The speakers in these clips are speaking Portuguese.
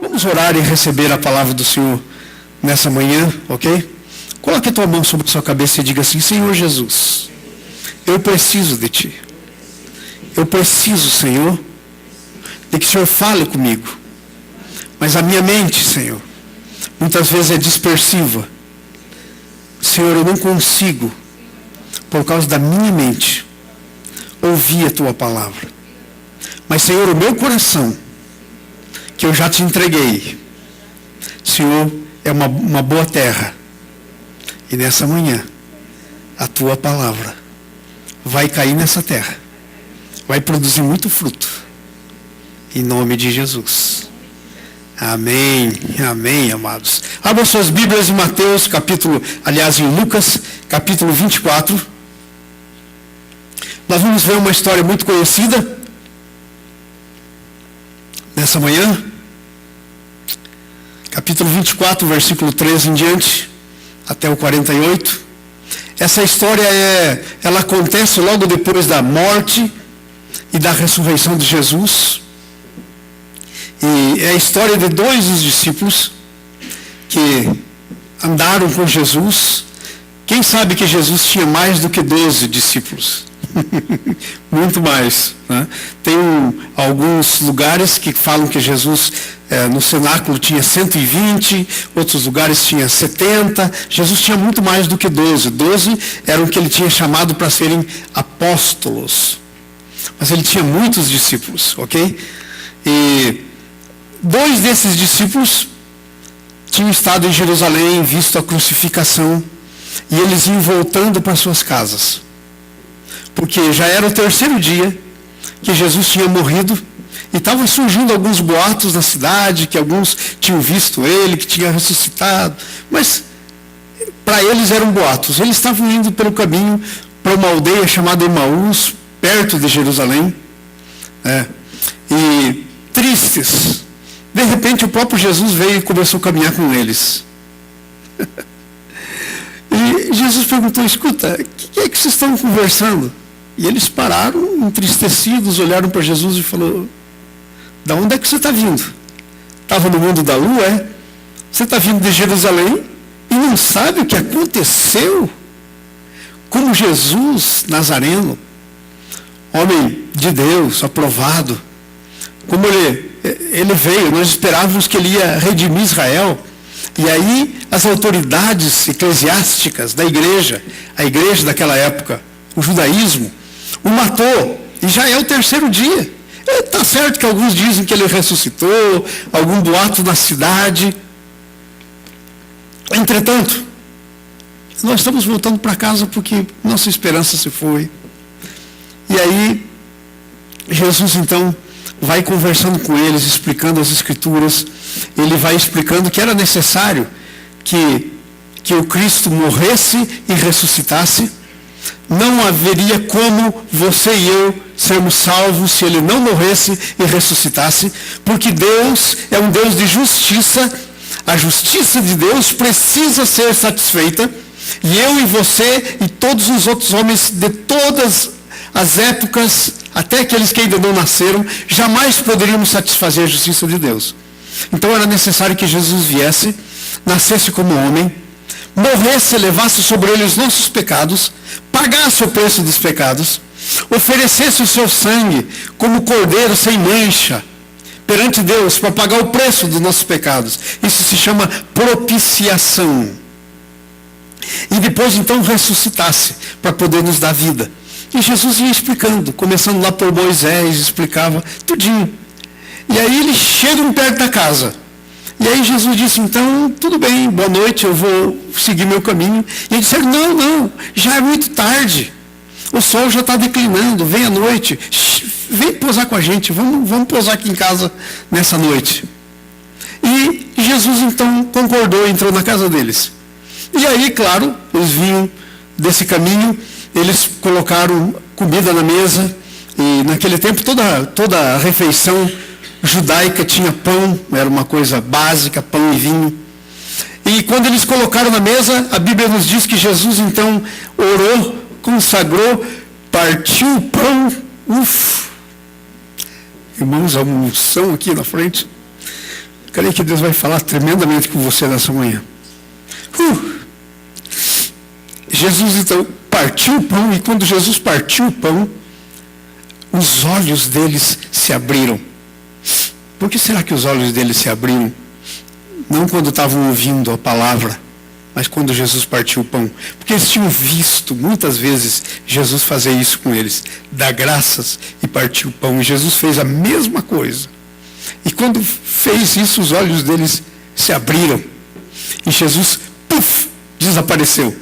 Vamos orar e receber a palavra do Senhor nessa manhã, ok? Coloque a tua mão sobre a sua cabeça e diga assim: Senhor Jesus, eu preciso de Ti. Eu preciso, Senhor, de que o Senhor fale comigo. Mas a minha mente, Senhor, muitas vezes é dispersiva. Senhor, eu não consigo, por causa da minha mente, ouvir a Tua palavra. Mas, Senhor, o meu coração, que eu já Te entreguei, Senhor, é uma boa terra. E nessa manhã, a Tua palavra vai cair nessa terra. Vai produzir muito fruto. Em nome de Jesus. Amém. Amém, amados. Abra suas Bíblias em Mateus, em Lucas, capítulo 24. Nós vamos ver uma história muito conhecida nessa manhã. Capítulo 24, versículo 13 em diante, até o 48. Essa história ela acontece logo depois da morte e da ressurreição de Jesus. E é a história de dois dos discípulos que andaram com Jesus. Quem sabe que Jesus tinha mais do que 12 discípulos? Muito mais, né? Tem alguns lugares que falam que Jesus no cenáculo tinha 120, outros lugares tinha 70. Jesus tinha muito mais do que 12. 12 eram que ele tinha chamado para serem apóstolos. Mas ele tinha muitos discípulos, ok? E dois desses discípulos tinham estado em Jerusalém, visto a crucificação, e eles iam voltando para suas casas. Porque já era o terceiro dia que Jesus tinha morrido, e estavam surgindo alguns boatos na cidade, que alguns tinham visto ele, que tinha ressuscitado, mas para eles eram boatos. Eles estavam indo pelo caminho para uma aldeia chamada Emaús, perto de Jerusalém, e tristes. De repente o próprio Jesus veio e começou a caminhar com eles. E Jesus perguntou: escuta, o que é que vocês estão conversando? E eles pararam, entristecidos, olharam para Jesus e falaram: da onde é que você está vindo? Estava no mundo da lua, é? Você está vindo de Jerusalém e não sabe o que aconteceu? Como Jesus Nazareno, homem de Deus, aprovado, como ele veio, nós esperávamos que ele ia redimir Israel. E aí as autoridades eclesiásticas da igreja, a igreja daquela época, o judaísmo, o matou. E já é o terceiro dia. Está certo que alguns dizem que ele ressuscitou, algum boato na cidade. Entretanto, nós estamos voltando para casa porque nossa esperança se foi. E aí, Jesus então vai conversando com eles, explicando as Escrituras. Ele vai explicando que era necessário que o Cristo morresse e ressuscitasse. Não haveria como você e eu sermos salvos se ele não morresse e ressuscitasse, porque Deus é um Deus de justiça. A justiça de Deus precisa ser satisfeita, e eu e você e todos os outros homens de todas as épocas, até aqueles que ainda não nasceram, jamais poderíamos satisfazer a justiça de Deus. Então era necessário que Jesus viesse, nascesse como homem, morresse, levasse sobre ele os nossos pecados, pagasse o preço dos pecados, oferecesse o seu sangue como cordeiro sem mancha perante Deus para pagar o preço dos nossos pecados. Isso se chama propiciação. E depois então ressuscitasse para poder nos dar vida. E Jesus ia explicando, começando lá por Moisés, explicava tudinho. E aí eles chegam perto da casa. E aí Jesus disse: então, tudo bem, boa noite, eu vou seguir meu caminho. E eles disseram: não, já é muito tarde. O sol já está declinando, vem à noite. Vem posar com a gente, vamos posar aqui em casa nessa noite. E Jesus então concordou, entrou na casa deles. E aí, claro, eles vinham desse caminho, eles colocaram comida na mesa. E naquele tempo toda a refeição judaica tinha pão, era uma coisa básica, pão e vinho. E quando eles colocaram na mesa, a Bíblia nos diz que Jesus então orou, consagrou, partiu o pão. Irmãos, a unção aqui na frente. Creio que Deus vai falar tremendamente com você nessa manhã. Jesus então partiu o pão, e quando Jesus partiu o pão, os olhos deles se abriram. Por que será que os olhos deles se abriram? Não quando estavam ouvindo a palavra, mas quando Jesus partiu o pão. Porque eles tinham visto muitas vezes Jesus fazer isso com eles, dar graças e partir o pão. E Jesus fez a mesma coisa. E quando fez isso, os olhos deles se abriram. E Jesus, desapareceu.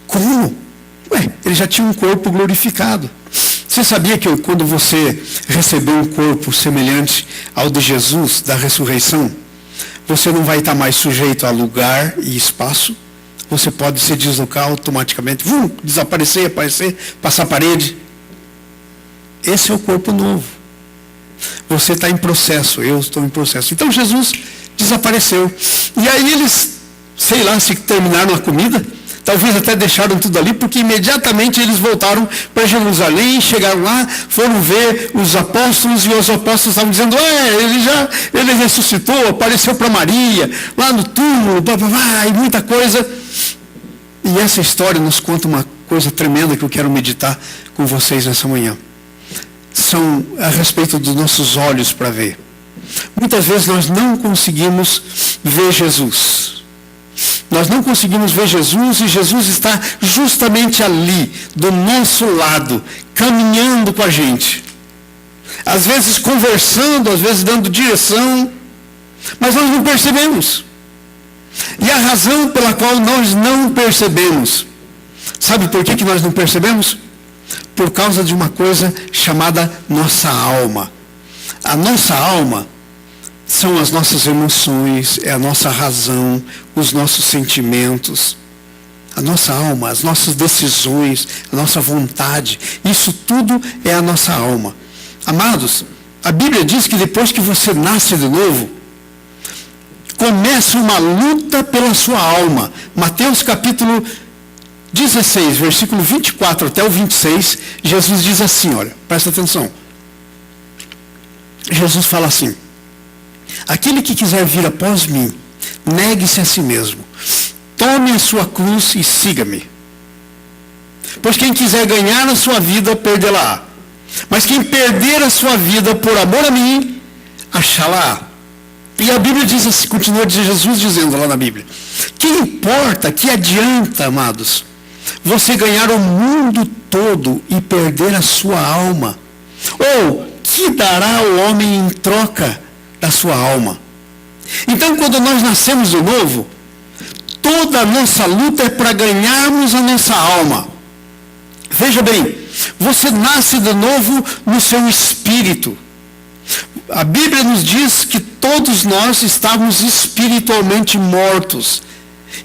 Como? Ele já tinha um corpo glorificado. Você sabia que quando você recebeu um corpo semelhante ao de Jesus, da ressurreição, você não vai estar mais sujeito a lugar e espaço? Você pode se deslocar automaticamente, desaparecer, aparecer, passar a parede. Esse é o corpo novo. Você está em processo, eu estou em processo. Então Jesus desapareceu. E aí eles, sei lá, se terminaram a comida, talvez até deixaram tudo ali, porque imediatamente eles voltaram para Jerusalém, chegaram lá, foram ver os apóstolos, e os apóstolos estavam dizendo, ele ressuscitou, apareceu para Maria, lá no túmulo, e muita coisa. E essa história nos conta uma coisa tremenda que eu quero meditar com vocês nessa manhã. São a respeito dos nossos olhos para ver. Muitas vezes nós não conseguimos ver Jesus. Nós não conseguimos ver Jesus, e Jesus está justamente ali, do nosso lado, caminhando com a gente. Às vezes conversando, às vezes dando direção, mas nós não percebemos. E a razão pela qual nós não percebemos, sabe por que nós não percebemos? Por causa de uma coisa chamada nossa alma. A nossa alma são as nossas emoções, é a nossa razão, os nossos sentimentos, a nossa alma, as nossas decisões, a nossa vontade. Isso tudo é a nossa alma. Amados, a Bíblia diz que depois que você nasce de novo, começa uma luta pela sua alma. Mateus capítulo 16, versículo 24 até o 26, Jesus diz assim, olha, presta atenção. Jesus fala assim: aquele que quiser vir após mim, negue-se a si mesmo. Tome a sua cruz e siga-me. Pois quem quiser ganhar a sua vida, perdê-la-á. Mas quem perder a sua vida por amor a mim, achá-la-á. E a Bíblia diz assim, continua Jesus dizendo lá na Bíblia: que importa, que adianta, amados, você ganhar o mundo todo e perder a sua alma? Ou que dará o homem em troca da sua alma? Então, quando nós nascemos de novo, toda a nossa luta é para ganharmos a nossa alma. Veja bem, você nasce de novo no seu espírito. A Bíblia nos diz que todos nós estávamos espiritualmente mortos.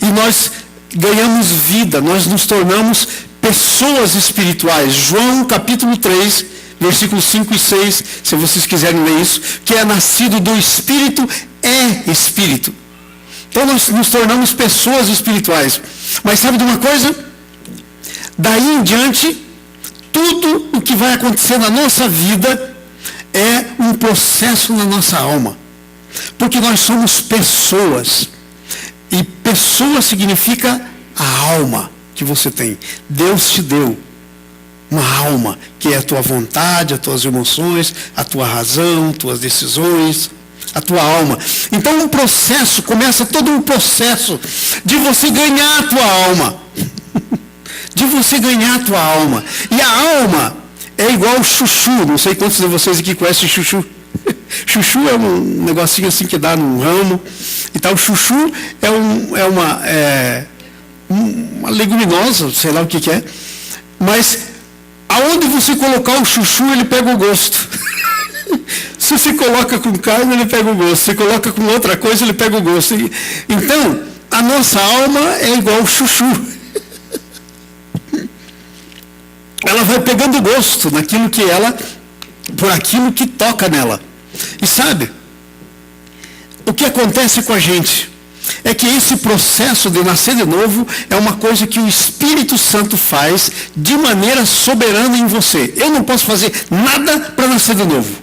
E nós ganhamos vida, nós nos tornamos pessoas espirituais. João capítulo 3, versículos 5 e 6, se vocês quiserem ler isso, que é nascido do Espírito, é Espírito. Então nós nos tornamos pessoas espirituais. Mas sabe de uma coisa? Daí em diante, tudo o que vai acontecer na nossa vida é um processo na nossa alma. Porque nós somos pessoas. E pessoa significa a alma que você tem. Deus te deu uma alma, que é a tua vontade, as tuas emoções, a tua razão, tuas decisões, a tua alma. Então um processo, começa todo um processo de você ganhar a tua alma. De você ganhar a tua alma. E a alma é igual chuchu. Não sei quantos de vocês aqui conhecem chuchu. Chuchu é um negocinho assim que dá num ramo e tal. Chuchu é uma leguminosa, sei lá o que é. Mas aonde você colocar o chuchu, ele pega o gosto. Se você coloca com carne, ele pega o gosto. Se você coloca com outra coisa, ele pega o gosto. Então, a nossa alma é igual o chuchu. Ela vai pegando gosto naquilo que ela, por aquilo que toca nela. E sabe, o que acontece com a gente é que esse processo de nascer de novo é uma coisa que o Espírito Santo faz de maneira soberana em você. Eu não posso fazer nada para nascer de novo.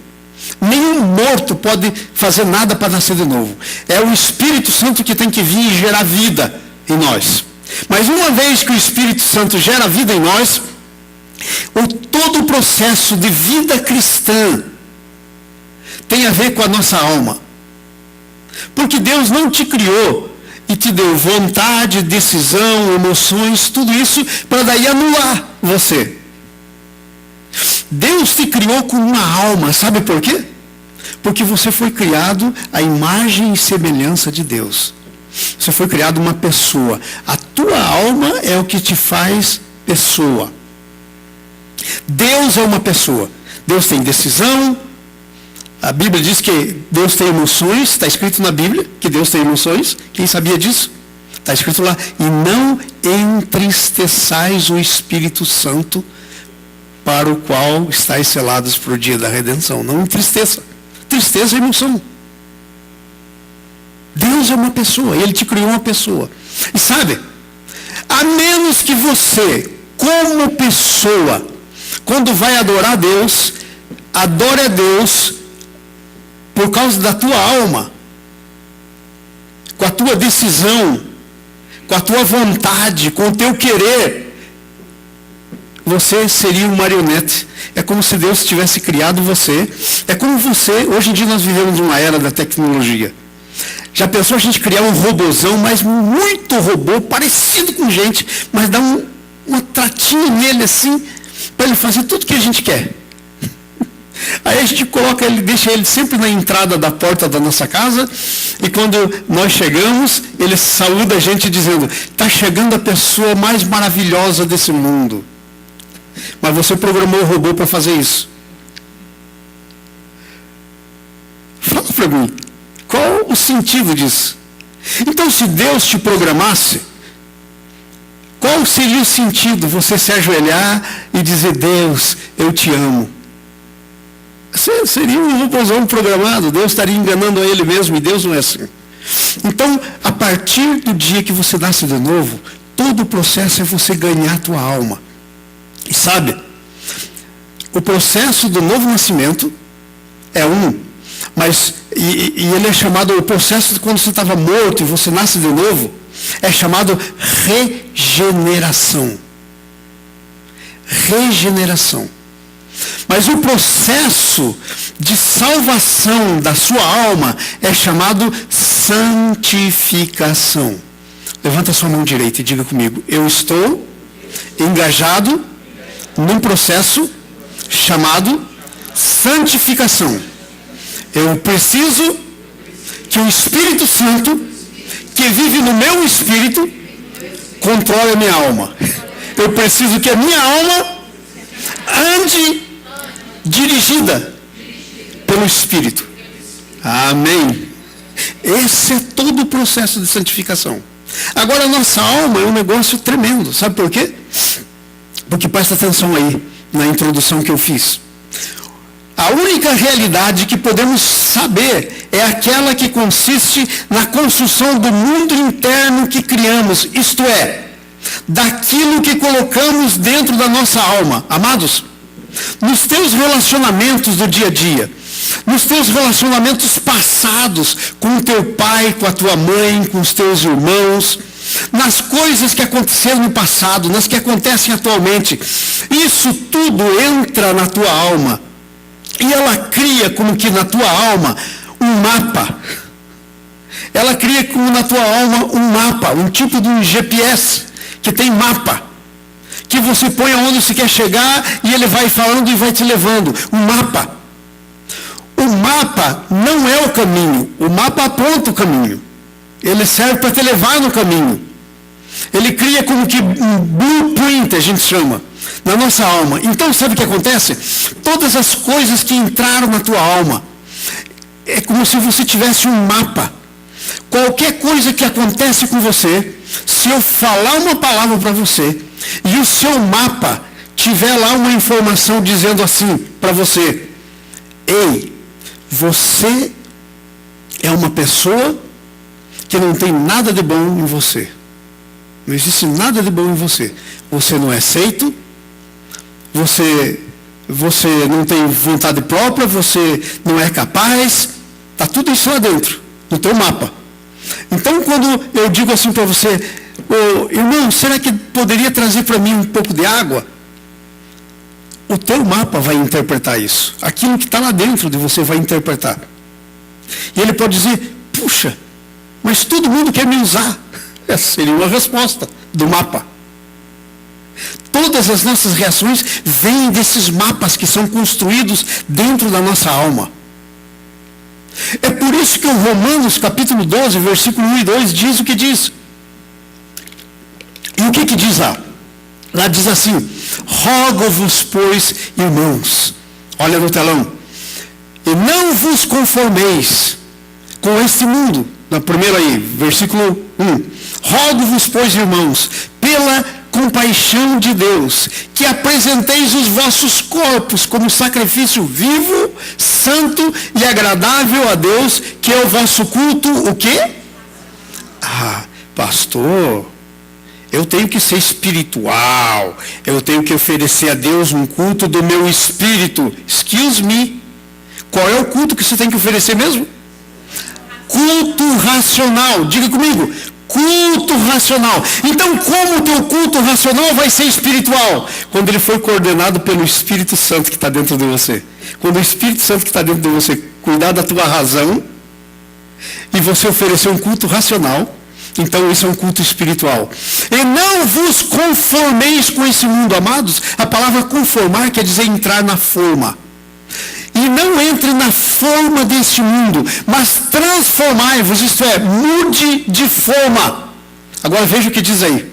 nenhum morto pode fazer nada para nascer de novo. É o Espírito Santo que tem que vir e gerar vida em nós. Mas uma vez que o Espírito Santo gera vida em nós, todo o processo de vida cristã tem a ver com a nossa alma. Porque Deus não te criou e te deu vontade, decisão, emoções, tudo isso para daí anular você. Deus te criou com uma alma, sabe por quê? Porque você foi criado à imagem e semelhança de Deus. Você foi criado uma pessoa. A tua alma é o que te faz pessoa. Deus é uma pessoa. Deus tem decisão. A Bíblia diz que Deus tem emoções. Está escrito na Bíblia que Deus tem emoções. Quem sabia disso? Está escrito lá. E não entristeçais o Espírito Santo, para o qual estáis selados para o dia da redenção. Não entristeça. Tristeza é emoção. Deus é uma pessoa, Ele te criou uma pessoa. E sabe, a menos que você, como pessoa, quando vai adorar a Deus, adore a Deus por causa da tua alma, com a tua decisão, com a tua vontade, com o teu querer, você seria um marionete. É como se Deus tivesse criado você. É como você, hoje em dia nós vivemos uma era da tecnologia. Já pensou a gente criar um robozão, mas muito robô, parecido com gente, mas dá uma tratinha nele assim, para ele fazer tudo que a gente quer. Aí a gente coloca ele, deixa ele sempre na entrada da porta da nossa casa, e quando nós chegamos, ele saúda a gente dizendo, está chegando a pessoa mais maravilhosa desse mundo. Mas você programou o robô para fazer isso. Fala para mim, qual o sentido disso? Então, se Deus te programasse, qual seria o sentido você se ajoelhar e dizer, Deus, eu te amo? Seria um robôzão programado, Deus estaria enganando a ele mesmo, e Deus não é assim. Então, a partir do dia que você nasce de novo, todo o processo é você ganhar a tua alma. E sabe, o processo do novo nascimento é mas ele é chamado, o processo de quando você estava morto e você nasce de novo, é chamado regeneração. Regeneração. Mas o processo de salvação da sua alma é chamado santificação. Levanta a sua mão direita e diga comigo, eu estou engajado num processo chamado santificação. Eu preciso que o Espírito Santo, que vive no meu espírito, controle a minha alma. Eu preciso que a minha alma ande dirigida pelo Espírito. Amém. Esse é todo o processo de santificação. Agora, a nossa alma é um negócio tremendo. Sabe por quê? Porque presta atenção aí, na introdução que eu fiz. A única realidade que podemos saber é aquela que consiste na construção do mundo interno que criamos, isto é, daquilo que colocamos dentro da nossa alma. Amados, nos teus relacionamentos do dia a dia, nos teus relacionamentos passados com o teu pai, com a tua mãe, com os teus irmãos, nas coisas que aconteceram no passado, nas que acontecem atualmente, isso tudo entra na tua alma. E ela cria como que na tua alma um mapa. Ela cria como na tua alma um mapa, um tipo de um GPS, que tem mapa. Que você põe aonde você quer chegar e ele vai falando e vai te levando. Um mapa. O mapa não é o caminho. O mapa aponta o caminho. Ele serve para te levar no caminho. Ele cria como que um blueprint, a gente chama, na nossa alma. Então, sabe o que acontece? Todas as coisas que entraram na tua alma, é como se você tivesse um mapa. Qualquer coisa que acontece com você, se eu falar uma palavra para você, e o seu mapa tiver lá uma informação dizendo assim para você, ei, você é uma pessoa que não tem nada de bom em você. Não existe nada de bom em você. Você não é aceito, você você não tem vontade própria, você não é capaz, está tudo isso lá dentro, no teu mapa. Então, quando eu digo assim para você, irmão, será que poderia trazer para mim um pouco de água? O teu mapa vai interpretar isso. Aquilo que está lá dentro de você vai interpretar. E ele pode dizer, puxa, mas todo mundo quer me usar. Essa seria uma resposta do mapa. Todas as nossas reações vêm desses mapas que são construídos dentro da nossa alma. É por isso que o Romanos capítulo 12, versículo 1 e 2 diz o que diz. E o que diz lá? Lá diz assim, rogo-vos, pois, irmãos, olha no telão, e não vos conformeis com este mundo. Na primeira aí, versículo 1. Rogo-vos, pois, irmãos, pela compaixão de Deus, que apresenteis os vossos corpos como sacrifício vivo, santo e agradável a Deus, que é o vosso culto, o quê? Pastor, eu tenho que ser espiritual, eu tenho que oferecer a Deus um culto do meu espírito. Excuse me, qual é o culto que você tem que oferecer mesmo? Culto racional, diga comigo, culto racional. Então, como o teu culto racional vai ser espiritual? Quando ele foi coordenado pelo Espírito Santo que está dentro de você. Quando o Espírito Santo que está dentro de você cuidar da tua razão, e você oferecer um culto racional, então isso é um culto espiritual. E não vos conformeis com esse mundo, amados. A palavra conformar quer dizer entrar na forma. E não entre na forma deste mundo, mas transformai-vos, isto é, mude de forma. Agora veja o que diz aí.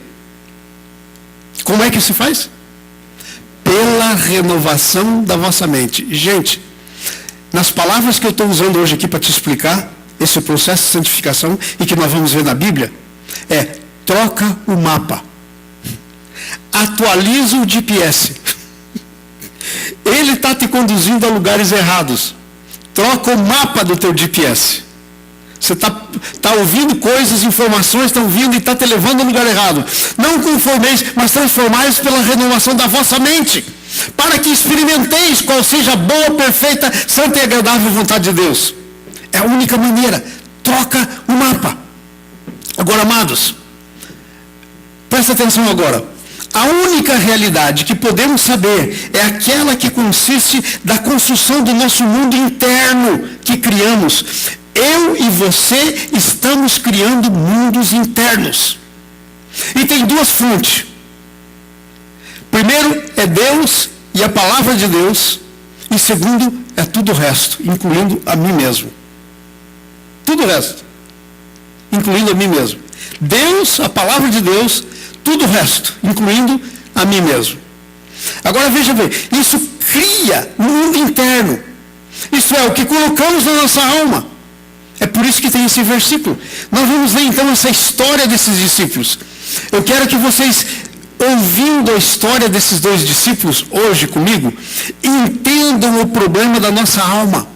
Como é que se faz? Pela renovação da vossa mente. Gente, nas palavras que eu estou usando hoje aqui para te explicar, esse processo de santificação, e que nós vamos ver na Bíblia, troca o mapa. Atualiza o GPS. Ele está te conduzindo a lugares errados. Troca o mapa do teu GPS. Você está ouvindo coisas, informações, estão vindo e está te levando a lugar errado. Não conformeis, mas transformais pela renovação da vossa mente, para que experimenteis qual seja a boa, perfeita, santa e agradável vontade de Deus. É a única maneira. Troca o mapa. Agora, amados, presta atenção agora. A única realidade que podemos saber é aquela que consiste da construção do nosso mundo interno que criamos. Eu e você estamos criando mundos internos. E tem duas fontes. Primeiro é Deus e a palavra de Deus. E segundo é tudo o resto, incluindo a mim mesmo. Tudo o resto, incluindo a mim mesmo. Deus, a palavra de Deus, tudo o resto, incluindo a mim mesmo. Agora veja bem, isso cria um mundo interno. Isso é o que colocamos na nossa alma. É por isso que tem esse versículo. Nós vamos ver então essa história desses discípulos. Eu quero que vocês, ouvindo a história desses dois discípulos hoje comigo, entendam o problema da nossa alma.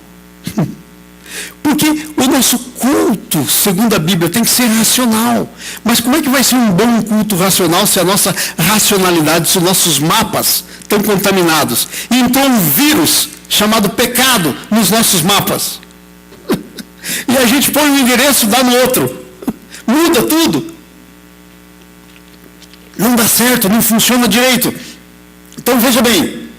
Porque o nosso culto, segundo a Bíblia, tem que ser racional. Mas como é que vai ser um bom culto racional se a nossa racionalidade, se os nossos mapas estão contaminados? E entrou um vírus chamado pecado nos nossos mapas. E a gente põe um endereço, dá no outro. Muda tudo. Não dá certo, não funciona direito. Então veja bem.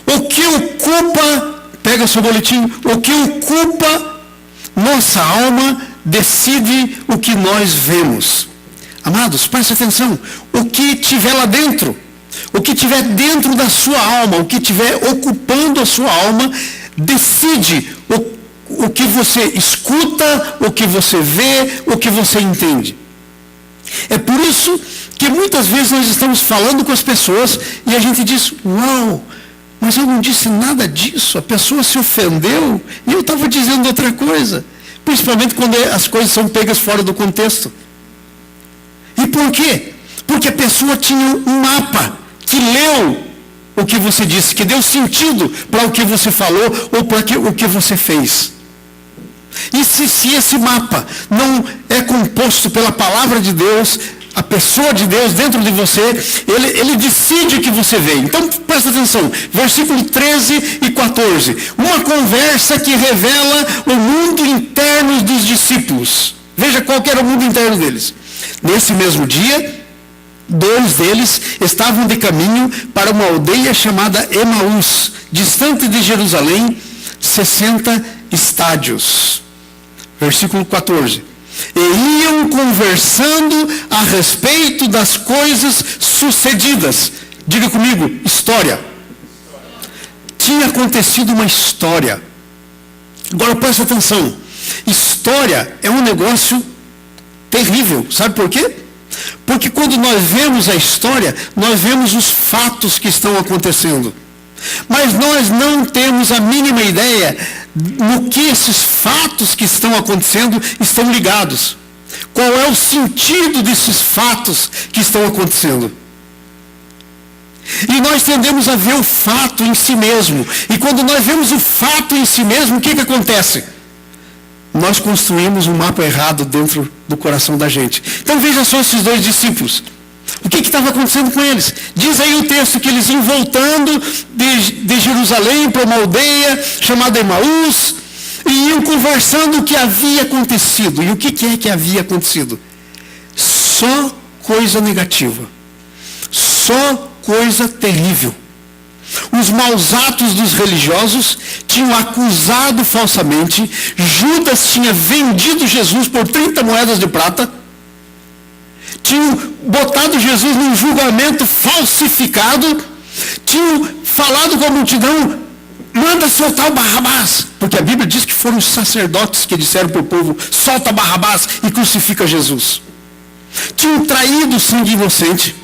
O que ocupa, pega seu boletim, o que ocupa nossa alma decide o que nós vemos. Amados, preste atenção. O que tiver lá dentro, o que tiver dentro da sua alma, o que tiver ocupando a sua alma, decide o que você escuta, o que você vê, o que você entende. É por isso que muitas vezes nós estamos falando com as pessoas e a gente diz, uau, mas eu não disse nada disso, a pessoa se ofendeu e eu estava dizendo outra coisa. Principalmente quando as coisas são pegas fora do contexto. E por quê? Porque a pessoa tinha um mapa que leu o que você disse, que deu sentido para o que você falou ou para o que você fez. E se esse mapa não é composto pela palavra de Deus, a pessoa de Deus dentro de você, ele decide que você veio. Então, presta atenção, versículo 13 e 14. Uma conversa que revela o mundo interno dos discípulos. Veja qual que era o mundo interno deles. Nesse mesmo dia, 2 deles estavam de caminho para uma aldeia chamada Emaús, distante de Jerusalém, 60 estádios. Versículo 14. E iam conversando a respeito das coisas sucedidas. Diga comigo, história. Tinha acontecido uma história. Agora presta atenção. História é um negócio terrível. Sabe por quê? Porque quando nós vemos a história, nós vemos os fatos que estão acontecendo. Mas nós não temos a mínima ideia no que esses fatos que estão acontecendo estão ligados. Qual é o sentido desses fatos que estão acontecendo? E nós tendemos a ver o fato em si mesmo. E quando nós vemos o fato em si mesmo, o que acontece? Nós construímos um mapa errado dentro do coração da gente. Então veja só esses 2 discípulos. O que estava acontecendo com eles? Diz aí o texto que eles iam voltando de Jerusalém para uma aldeia chamada Emaús e iam conversando o que havia acontecido. E o que é que havia acontecido? Só coisa negativa. Só coisa terrível. Os maus atos dos religiosos tinham acusado falsamente, Judas tinha vendido Jesus por 30 moedas de prata, tinham botado Jesus num julgamento falsificado, tinham falado com a multidão, manda soltar o Barrabás, porque a Bíblia diz que foram os sacerdotes que disseram para o povo, solta Barrabás e crucifica Jesus. Tinham traído o sangue inocente.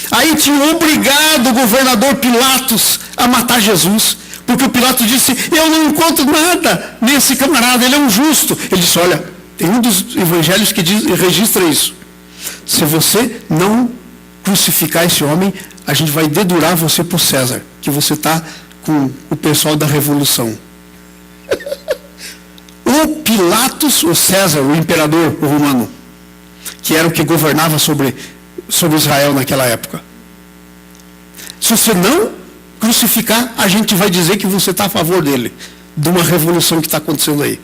Aí tinham obrigado o governador Pilatos a matar Jesus, porque o Pilatos disse, eu não encontro nada nesse camarada, ele é um justo. Ele disse, olha, tem um dos evangelhos que registra isso. Se você não crucificar esse homem, a gente vai dedurar você por César, que você está com o pessoal da revolução. O Pilatos, o César, o imperador romano, que era o que governava sobre Israel naquela época. Se você não crucificar, a gente vai dizer que você está a favor dele, de uma revolução que está acontecendo aí.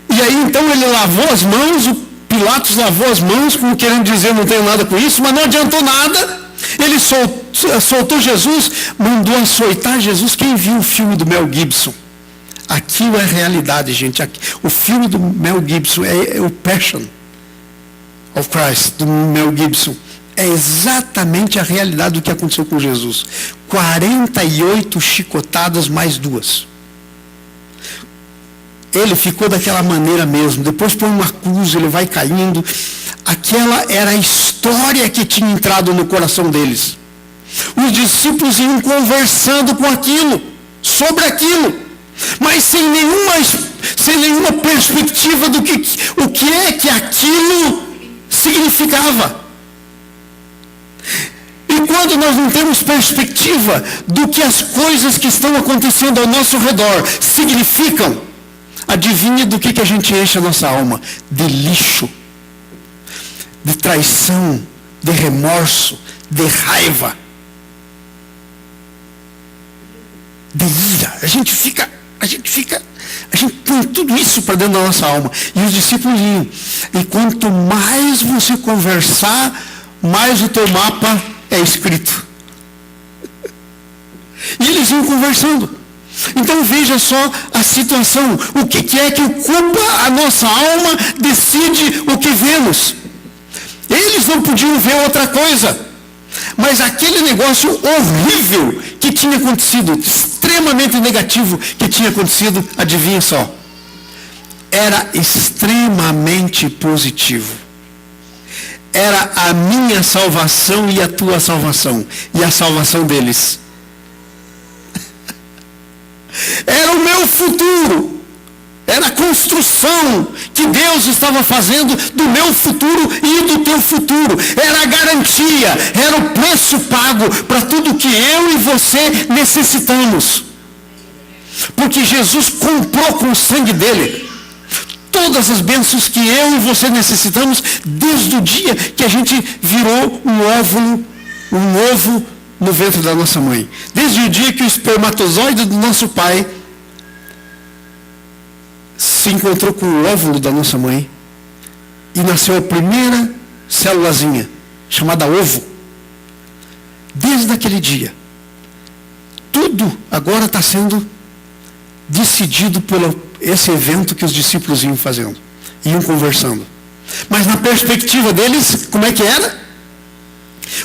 E aí então ele lavou as mãos, o Pilatos lavou as mãos, como querendo dizer, não tenho nada com isso, mas não adiantou nada. Ele soltou Jesus, mandou açoitar Jesus. Quem viu o filme do Mel Gibson? Aquilo é realidade, gente. O filme do Mel Gibson é o Passion of Christ, do Mel Gibson. É exatamente a realidade do que aconteceu com Jesus. 48 chicotadas mais 2. Ele ficou daquela maneira mesmo. Depois põe uma cruz, ele vai caindo. Aquela era a história que tinha entrado no coração deles. Os discípulos iam conversando com aquilo, sobre aquilo, mas sem nenhuma perspectiva do o que é que aquilo significava. E quando nós não temos perspectiva do que as coisas que estão acontecendo ao nosso redor significam, adivinhe do que a gente enche a nossa alma? De lixo, de traição, de remorso, de raiva, de ira. A gente põe tudo isso para dentro da nossa alma. E os discípulos iam. E quanto mais você conversar, mais o teu mapa é escrito. E eles iam conversando. Então veja só a situação. O que é que ocupa a nossa alma, decide o que vemos. Eles não podiam ver outra coisa. Mas aquele negócio horrível que tinha acontecido, extremamente negativo que tinha acontecido, adivinha só, era extremamente positivo. Era a minha salvação e a tua salvação, e a salvação deles. Era o meu futuro, era a construção que Deus estava fazendo do meu futuro e do teu futuro. Era a garantia, era o preço pago para tudo que eu e você necessitamos. Porque Jesus comprou com o sangue dele todas as bênçãos que eu e você necessitamos desde o dia que a gente virou um ovo no ventre da nossa mãe. Desde o dia que o espermatozoide do nosso pai se encontrou com o óvulo da nossa mãe e nasceu a primeira célulazinha, chamada ovo. Desde aquele dia, tudo agora está sendo decidido por esse evento que os discípulos iam fazendo, iam conversando. Mas na perspectiva deles, como é que era?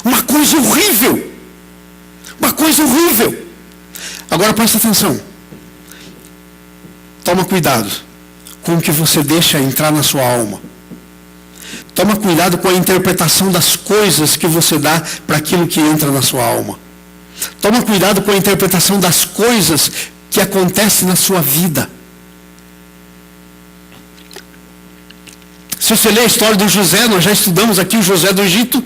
Uma coisa horrível. Uma coisa horrível. Agora presta atenção. Toma cuidado com o que você deixa entrar na sua alma. Toma cuidado com a interpretação das coisas que você dá para aquilo que entra na sua alma. Toma cuidado com a interpretação das coisas que acontecem na sua vida. Se você ler a história do José, nós já estudamos aqui o José do Egito,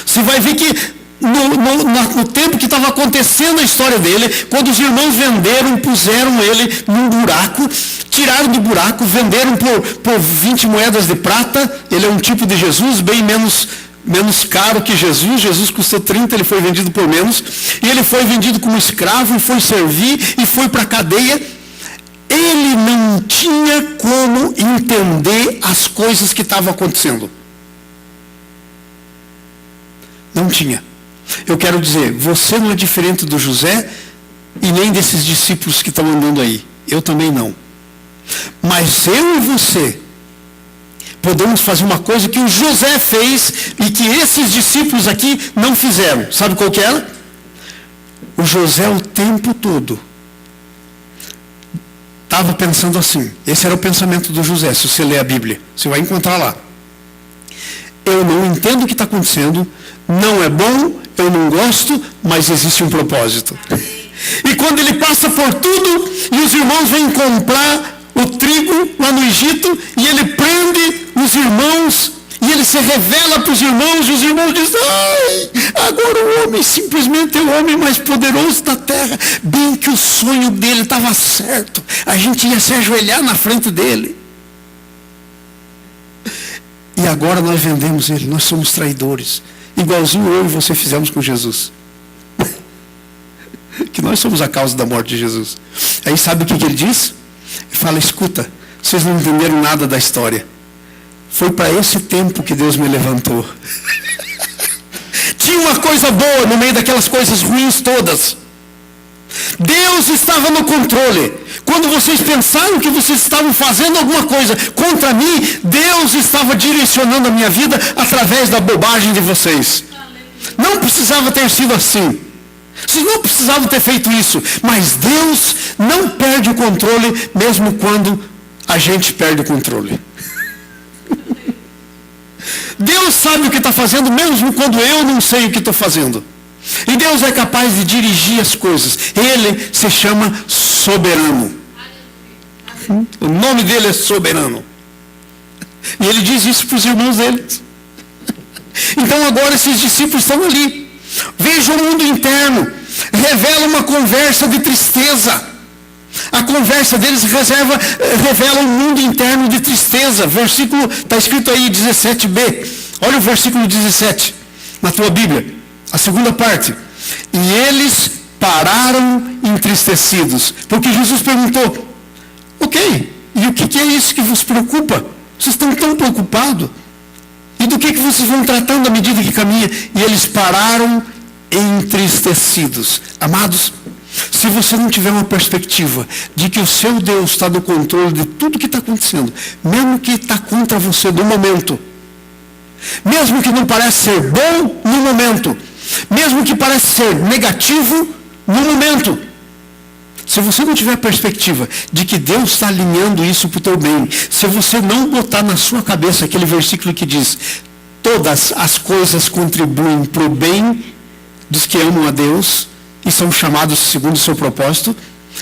você vai ver que no tempo que estava acontecendo a história dele, quando os irmãos venderam, puseram ele num buraco, tiraram do buraco, venderam por 20 moedas de prata. Ele é um tipo de Jesus, bem menos caro que Jesus. Jesus custou 30, ele foi vendido por menos. E ele foi vendido como escravo, e foi servir, e foi para a cadeia. Ele não tinha como entender as coisas que estavam acontecendo. Não tinha. Eu quero dizer, você não é diferente do José e nem desses discípulos que estão andando aí. Eu também não. Mas eu e você podemos fazer uma coisa que o José fez e que esses discípulos aqui não fizeram. Sabe qual que era? O José o tempo todo estava pensando assim. Esse era o pensamento do José. Se você ler a Bíblia, você vai encontrar lá. Eu não entendo o que está acontecendo, não é bom, eu não gosto, mas existe um propósito. E quando ele passa por tudo, e os irmãos vêm comprar o trigo lá no Egito, e ele prende os irmãos, e ele se revela para os irmãos, e os irmãos dizem, ai, agora o homem simplesmente é o homem mais poderoso da terra. Bem que o sonho dele estava certo, a gente ia se ajoelhar na frente dele. E agora nós vendemos ele, nós somos traidores. Igualzinho eu e você fizemos com Jesus. Que nós somos a causa da morte de Jesus. Aí sabe o que ele diz? Ele fala, escuta, vocês não entenderam nada da história. Foi para esse tempo que Deus me levantou. Tinha uma coisa boa no meio daquelas coisas ruins todas. Deus estava no controle. Quando vocês pensaram que vocês estavam fazendo alguma coisa contra mim, Deus estava direcionando a minha vida através da bobagem de vocês. Não precisava ter sido assim. Vocês não precisavam ter feito isso. Mas Deus não perde o controle mesmo quando a gente perde o controle. Deus sabe o que está fazendo mesmo quando eu não sei o que estou fazendo. E Deus é capaz de dirigir as coisas. Ele se chama soberano. O nome dele é soberano. E ele diz isso para os irmãos deles. Então agora esses discípulos estão ali. Vejam o mundo interno. Revela uma conversa de tristeza. A conversa deles revela um mundo interno de tristeza. Versículo, está escrito aí 17b. Olha o versículo 17 na tua Bíblia. A segunda parte. E eles pararam entristecidos. Porque Jesus perguntou, ok, e o que é isso que vos preocupa? Vocês estão tão preocupados? E do que vocês vão tratando à medida que caminha? E eles pararam entristecidos. Amados, se você não tiver uma perspectiva de que o seu Deus está no controle de tudo que está acontecendo, mesmo que está contra você no momento, mesmo que não parece ser bom no momento, mesmo que parece ser negativo no momento, se você não tiver perspectiva de que Deus está alinhando isso para o teu bem, se você não botar na sua cabeça aquele versículo que diz, todas as coisas contribuem para o bem dos que amam a Deus e são chamados segundo o seu propósito,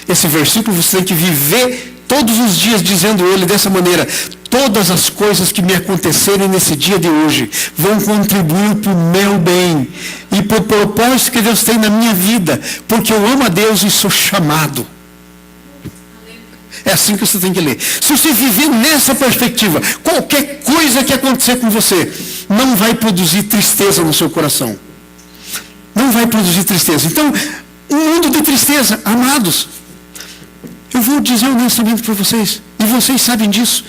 esse versículo você tem que viver todos os dias dizendo ele dessa maneira, todas as coisas que me acontecerem nesse dia de hoje vão contribuir para o meu bem e para o propósito que Deus tem na minha vida, porque eu amo a Deus e sou chamado. É assim que você tem que ler. Se você viver nessa perspectiva, qualquer coisa que acontecer com você, não vai produzir tristeza no seu coração. Não vai produzir tristeza. Então, um mundo de tristeza, amados, eu vou dizer honestamente para vocês, e vocês sabem disso,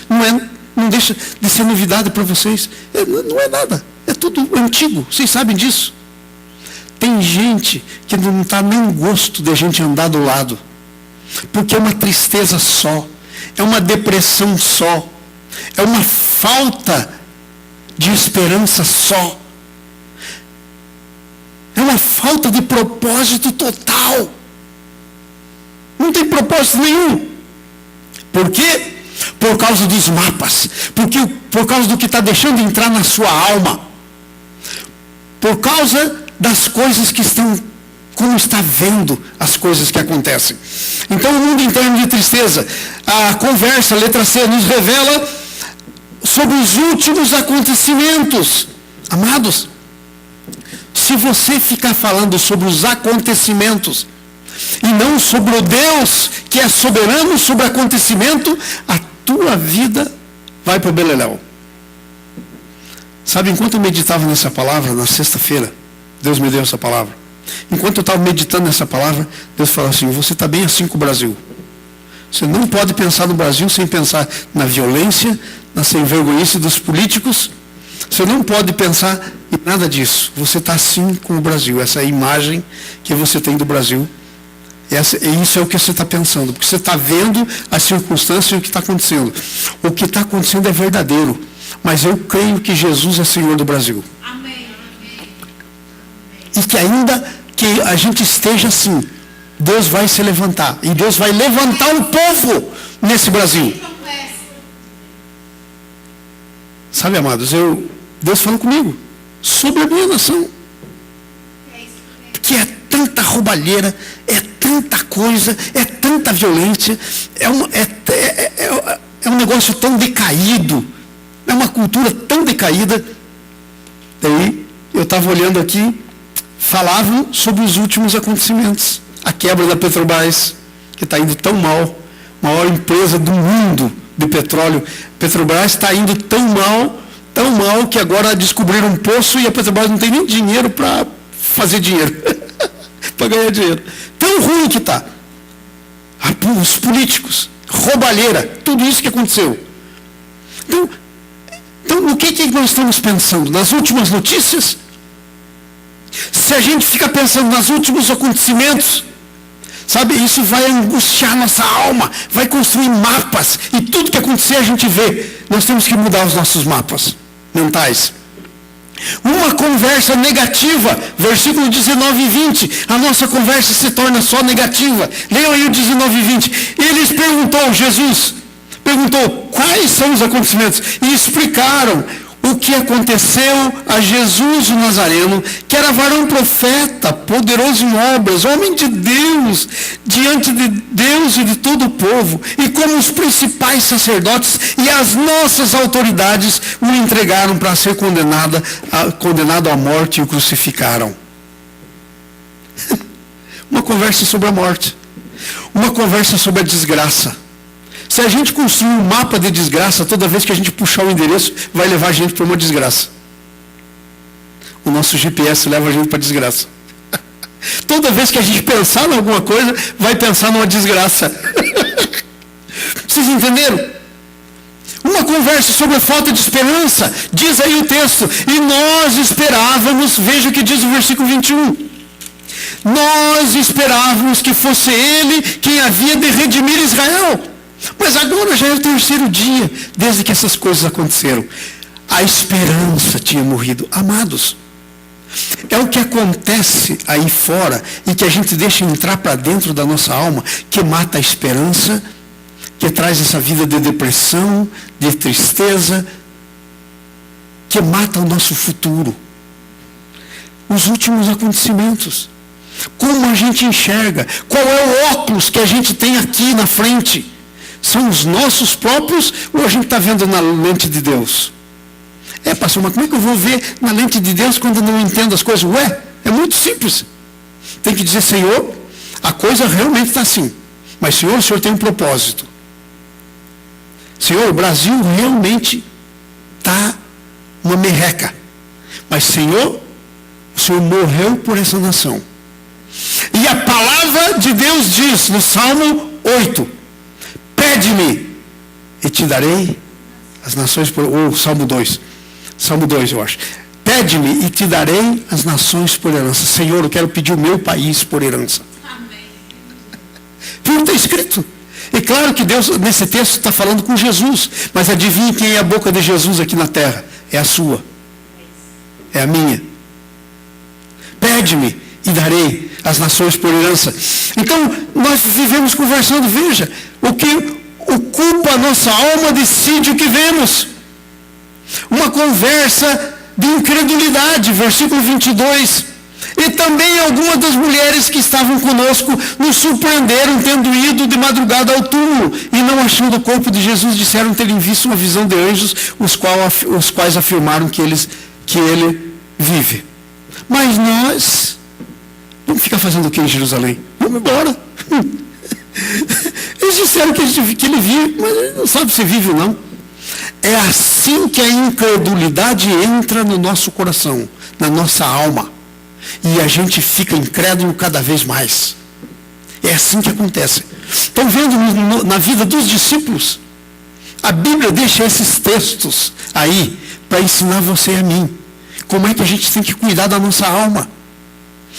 não deixa de ser novidade para vocês. Não é nada, é tudo antigo, vocês sabem disso. Tem gente que não está nem gosto de a gente andar do lado, porque é uma tristeza só, é uma depressão só, é uma falta de esperança só, é uma falta de propósito total. Não tem propósito nenhum. Por quê? Por causa dos mapas, por causa do que está deixando entrar na sua alma, por causa das coisas que estão, como está vendo as coisas que acontecem. Então o mundo interno de tristeza, a conversa, letra C, nos revela sobre os últimos acontecimentos. Amados, se você ficar falando sobre os acontecimentos e não sobre o Deus que é soberano sobre o acontecimento, a tua vida vai para o beleléu. Sabe, enquanto eu meditava nessa palavra, na sexta-feira, Deus me deu essa palavra. Enquanto eu estava meditando nessa palavra, Deus falou assim: você está bem assim com o Brasil. Você não pode pensar no Brasil sem pensar na violência, na sem-vergonhice dos políticos. Você não pode pensar em nada disso. Você está assim com o Brasil. Essa é a imagem que você tem do Brasil. Isso é o que você está pensando, porque você está vendo as circunstâncias e o que está acontecendo. O que está acontecendo é verdadeiro, mas eu creio que Jesus é Senhor do Brasil. Amém. E que ainda que a gente esteja assim, Deus vai se levantar, e Deus vai levantar um povo nesse Brasil. Sabe, amados, Deus falou comigo sobre a minha nação, que é tanta roubalheira, é tanta coisa, é tanta violência, é um negócio tão decaído, é uma cultura tão decaída. Daí eu estava olhando aqui, falavam sobre os últimos acontecimentos, a quebra da Petrobras, que está indo tão mal, maior empresa do mundo de petróleo. Petrobras está indo tão mal que agora descobriram um poço e a Petrobras não tem nem dinheiro para fazer dinheiro, para ganhar dinheiro. Tão ruim que está. Os políticos, roubalheira, tudo isso que aconteceu. Então o que nós estamos pensando? Nas últimas notícias? Se a gente fica pensando nos últimos acontecimentos, sabe, isso vai angustiar nossa alma, vai construir mapas, e tudo que acontecer a gente vê. Nós temos que mudar os nossos mapas mentais. Uma conversa negativa, versículo 19 e 20, a nossa conversa se torna só negativa. Leiam aí o 19 e 20. Jesus perguntou quais são os acontecimentos, e explicaram o que aconteceu a Jesus o Nazareno, que era varão profeta, poderoso em obras, homem de Deus, diante de Deus e de todo o povo, e como os principais sacerdotes e as nossas autoridades o entregaram para ser condenado à morte e o crucificaram. Uma conversa sobre a morte, uma conversa sobre a desgraça. Se a gente construir um mapa de desgraça, toda vez que a gente puxar o endereço, vai levar a gente para uma desgraça. O nosso GPS leva a gente para a desgraça. Toda vez que a gente pensar em alguma coisa, vai pensar numa desgraça. Vocês entenderam? Uma conversa sobre a falta de esperança, diz aí o texto, e nós esperávamos, veja o que diz o versículo 21. Nós esperávamos que fosse ele quem havia de redimir Israel. Mas agora já é o terceiro dia desde que essas coisas aconteceram. A esperança tinha morrido. Amados, é o que acontece aí fora e que a gente deixa entrar para dentro da nossa alma, que mata a esperança, que traz essa vida de depressão, de tristeza, que mata o nosso futuro. Os últimos acontecimentos. Como a gente enxerga? Qual é o óculos que a gente tem aqui na frente? São os nossos próprios ou a gente está vendo na lente de Deus? Pastor, mas como é que eu vou ver na lente de Deus quando eu não entendo as coisas? É muito simples. Tem que dizer: Senhor, a coisa realmente está assim. Mas Senhor, o Senhor tem um propósito. Senhor, o Brasil realmente está uma merreca. Mas, Senhor, o Senhor morreu por essa nação. E a palavra de Deus diz no Salmo 8, pede-me e te darei as nações por... Ou Salmo 2, eu acho. Pede-me e te darei as nações por herança. Senhor, eu quero pedir o meu país por herança. Amém. Porque está escrito. E claro que Deus, nesse texto, está falando com Jesus. Mas adivinhe quem é a boca de Jesus aqui na terra? É a sua. É a minha. Pede-me e darei as nações por herança. Então, nós vivemos conversando, veja, o que ocupa a nossa alma decide o que vemos. Uma conversa de incredulidade, versículo 22. E também algumas das mulheres que estavam conosco nos surpreenderam tendo ido de madrugada ao túmulo e não achando o corpo de Jesus, disseram terem visto uma visão de anjos, os quais afirmaram que ele vive. Mas nós vamos ficar fazendo o que em Jerusalém? Vamos embora. Eles disseram que ele vive, mas ele não sabe se vive ou não. É assim que a incredulidade entra no nosso coração, na nossa alma. E a gente fica incrédulo cada vez mais. É assim que acontece. Estão vendo na vida dos discípulos? A Bíblia deixa esses textos aí para ensinar você e a mim. Como é que a gente tem que cuidar da nossa alma?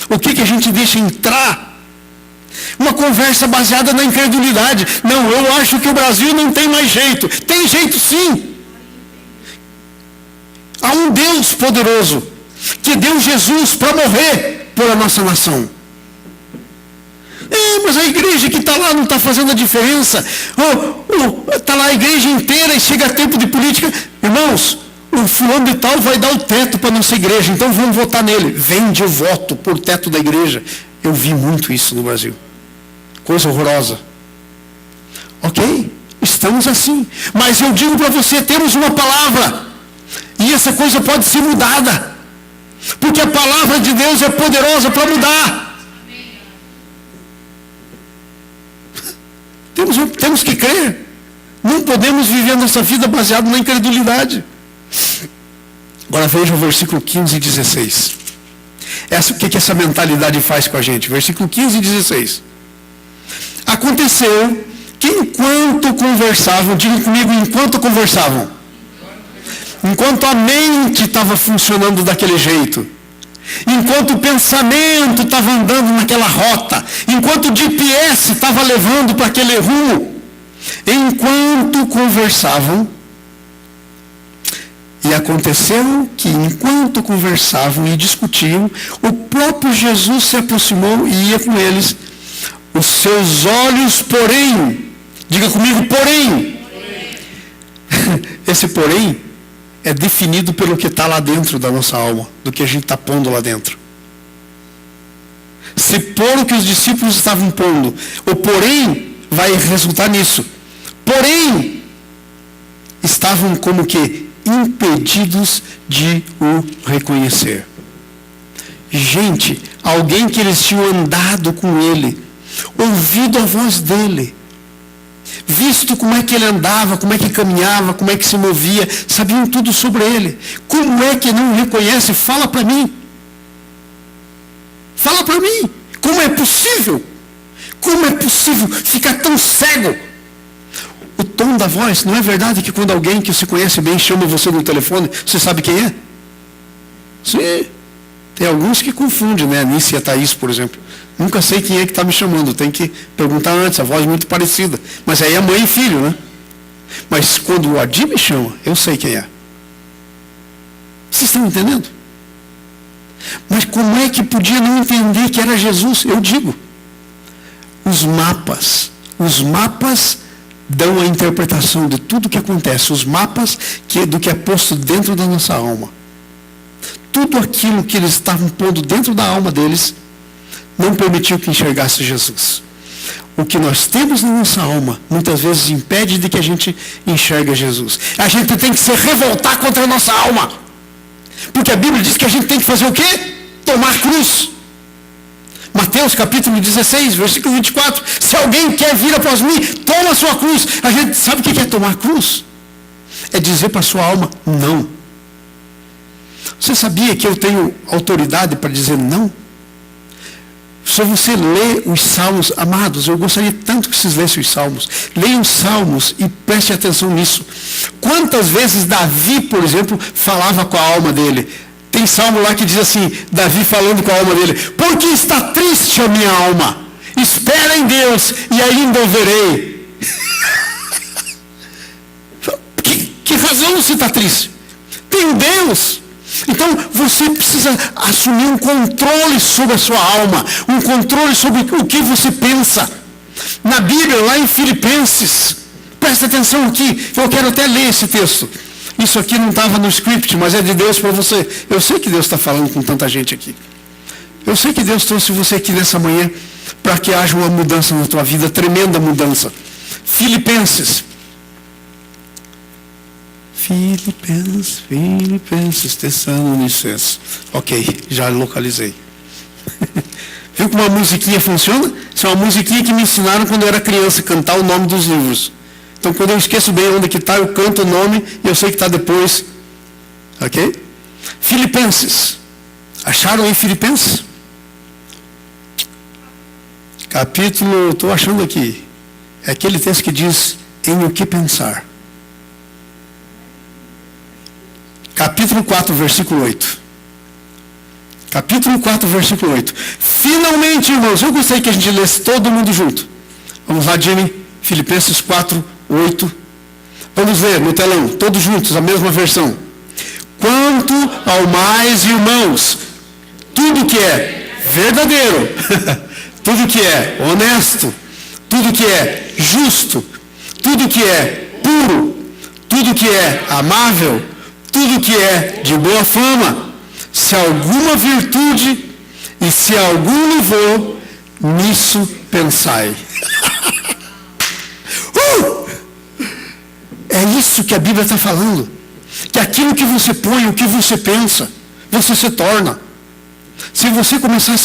O que a gente deixa entrar? Uma conversa baseada na incredulidade. Não, eu acho que o Brasil não tem mais jeito. Tem jeito sim. Há um Deus poderoso que deu Jesus para morrer por a nossa nação. Mas a igreja que está lá não está fazendo a diferença. Está lá a igreja inteira e chega tempo de política. Irmãos, o fulano de tal vai dar o teto para a nossa igreja, então vamos votar nele. Vende o voto por teto da igreja. Eu vi muito isso no Brasil. Coisa horrorosa. Ok? Estamos assim. Mas eu digo para você, temos uma palavra. E essa coisa pode ser mudada. Porque a palavra de Deus é poderosa para mudar. Temos que crer. Não podemos viver nossa vida baseada na incredulidade. Agora veja o versículo 15 e 16. O que essa mentalidade faz com a gente? Versículo 15 e 16. Aconteceu que enquanto conversavam, diga comigo, enquanto conversavam, enquanto a mente estava funcionando daquele jeito, enquanto o pensamento estava andando naquela rota, enquanto o GPS estava levando para aquele rumo, enquanto conversavam, e aconteceu que enquanto conversavam e discutiam, o próprio Jesus se aproximou e ia com eles. Os seus olhos, porém, diga comigo, porém. Esse porém é definido pelo que está lá dentro da nossa alma, do que a gente está pondo lá dentro. Se pôr o que os discípulos estavam pondo, o porém vai resultar nisso. Porém, estavam como que impedidos de o reconhecer. Gente, alguém que eles tinham andado com ele, ouvido a voz dele, visto como é que ele andava, como é que caminhava, como é que se movia, sabiam tudo sobre ele. Como é que não o reconhece? Fala para mim. Fala para mim. Como é possível? Como é possível ficar tão cego? O tom da voz, não é verdade que quando alguém que se conhece bem chama você no telefone, você sabe quem é? Sim. Tem alguns que confundem, né? A Nícia e a Thaís, por exemplo. Nunca sei quem é que está me chamando, tem que perguntar antes, a voz é muito parecida. Mas aí é mãe e filho, né? Mas quando o Adi me chama, eu sei quem é. Vocês estão entendendo? Mas como é que podia não entender que era Jesus? Eu digo. Os mapas dão a interpretação de tudo que acontece. Os mapas do que é posto dentro da nossa alma. Tudo aquilo que eles estavam pondo dentro da alma deles não permitiu que enxergasse Jesus. O que nós temos na nossa alma muitas vezes impede de que a gente enxergue Jesus. A gente tem que se revoltar contra a nossa alma. Porque a Bíblia diz que a gente tem que fazer o quê? Tomar cruz. Mateus capítulo 16, versículo 24. Se alguém quer vir após mim, toma a sua cruz. A gente sabe o que é tomar a cruz? É dizer para a sua alma, não. Você sabia que eu tenho autoridade para dizer não? Se você lê os salmos, amados, eu gostaria tanto que vocês lessem os salmos. Leiam os salmos e preste atenção nisso. Quantas vezes Davi, por exemplo, falava com a alma dele? Tem salmo lá que diz assim, Davi falando com a alma dele, porque está triste a minha alma, espera em Deus e ainda o verei. que razão você está triste? Tem Deus. Então você precisa assumir um controle sobre a sua alma, um controle sobre o que você pensa. Na Bíblia, lá em Filipenses, presta atenção aqui, eu quero até ler esse texto. Isso aqui não estava no script, mas é de Deus para você. Eu sei que Deus está falando com tanta gente aqui. Eu sei que Deus trouxe você aqui nessa manhã para que haja uma mudança na tua vida, tremenda mudança. Filipenses, Tessalonicenses. Ok, já localizei. Viu como uma musiquinha funciona? Isso é uma musiquinha que me ensinaram quando eu era criança, cantar o nome dos livros. Então, quando eu esqueço bem onde que está, eu canto o nome e eu sei que está depois. Ok? Filipenses. Acharam aí Filipenses? Capítulo, estou achando aqui. É aquele texto que diz, em o que pensar. Capítulo 4, versículo 8. Capítulo 4, versículo 8. Finalmente, irmãos, eu gostaria que a gente lesse todo mundo junto. Vamos lá, Jimmy. Filipenses 4, 8. Vamos ler no telão, todos juntos, a mesma versão. Quanto ao mais, irmãos, tudo que é verdadeiro, tudo que é honesto, tudo que é justo, tudo que é puro, tudo que é amável, tudo que é de boa fama, se alguma virtude e se algum louvor, nisso pensai. É isso que a Bíblia está falando. Que aquilo que você põe, o que você pensa, você se torna. Se você começar a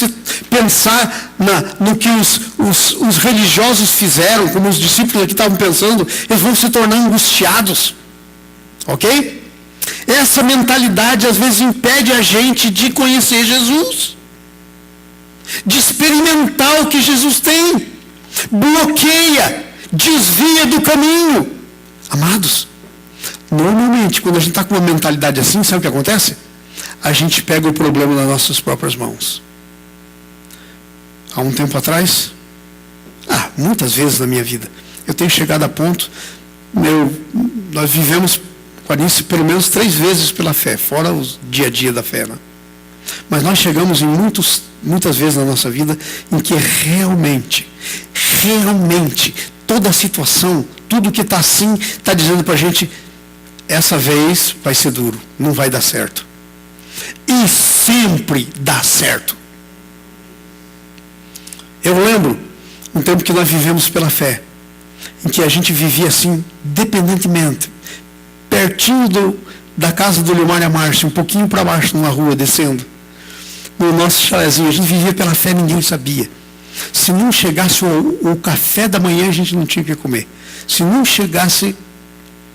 pensar no que os religiosos fizeram, como os discípulos aqui estavam pensando, eles vão se tornar angustiados. Ok? Essa mentalidade às vezes impede a gente de conhecer Jesus, de experimentar o que Jesus tem, bloqueia, desvia do caminho. Amados, normalmente quando a gente está com uma mentalidade assim, sabe o que acontece? A gente pega o problema nas nossas próprias mãos. Há um tempo atrás, muitas vezes na minha vida, eu tenho chegado a ponto, nós vivemos Clarice pelo menos 3 vezes pela fé, fora o dia a dia da fé, né? Mas nós chegamos em muitas vezes na nossa vida em que realmente, toda a situação, tudo que está assim, está dizendo para a gente, essa vez vai ser duro, não vai dar certo. E sempre dá certo. Eu lembro um tempo que nós vivemos pela fé, em que a gente vivia assim, dependentemente, pertinho da casa do Leomar e a Márcia, um pouquinho para baixo, numa rua, descendo. No nosso chalezinho, a gente vivia pela fé, ninguém sabia. Se não chegasse o café da manhã, a gente não tinha o que comer. Se não chegasse,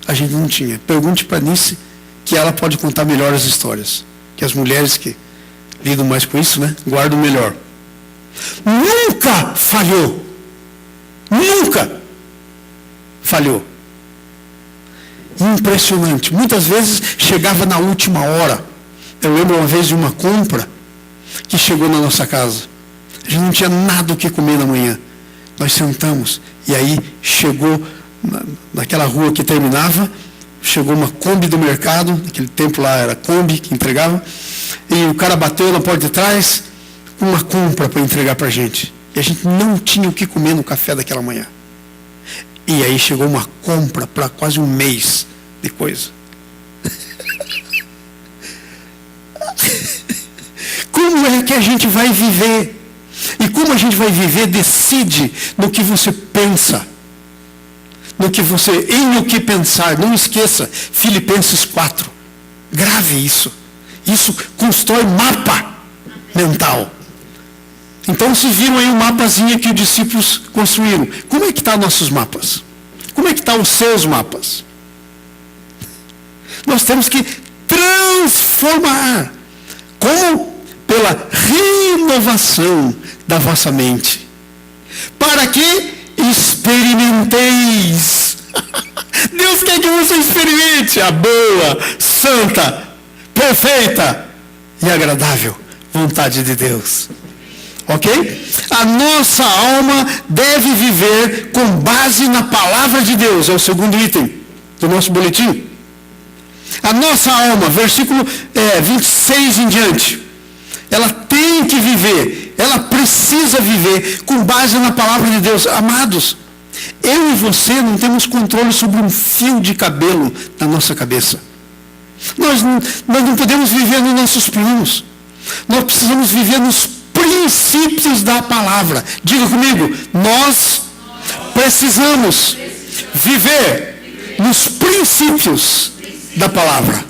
a gente não tinha. Pergunte para Nice, que ela pode contar melhor as histórias. Que as mulheres que lidam mais com isso, né, guardam melhor. Nunca falhou. Nunca falhou. Impressionante. Muitas vezes chegava na última hora. Eu lembro uma vez de uma compra que chegou na nossa casa. A gente não tinha nada o que comer na manhã. Nós sentamos e aí chegou naquela rua que terminava, chegou uma Kombi do mercado, naquele tempo lá era Kombi que entregava, e o cara bateu na porta de trás com uma compra para entregar para a gente. E a gente não tinha o que comer no café daquela manhã. E aí chegou uma compra para quase um mês de coisa. Como é que a gente vai viver? E como a gente vai viver decide no que você pensa. Em o que pensar. Não esqueça, Filipenses 4. Grave isso. Isso constrói mapa mental. Então vocês viram aí o mapazinho que os discípulos construíram. Como é que estão nossos mapas? Como é que estão os seus mapas? Nós temos que transformar. Como? Pela renovação da vossa mente. Para que experimenteis. Deus quer que você experimente a boa, santa, perfeita e agradável vontade de Deus. Ok? A nossa alma deve viver com base na palavra de Deus. É o segundo item do nosso boletim. A nossa alma, versículo 26 em diante, ela tem que viver, ela precisa viver com base na palavra de Deus. Amados, eu e você não temos controle sobre um fio de cabelo na nossa cabeça. Nós não podemos viver nos nossos planos. Nós precisamos viver nos princípios da palavra. Diga comigo, nós precisamos viver nos princípios da palavra.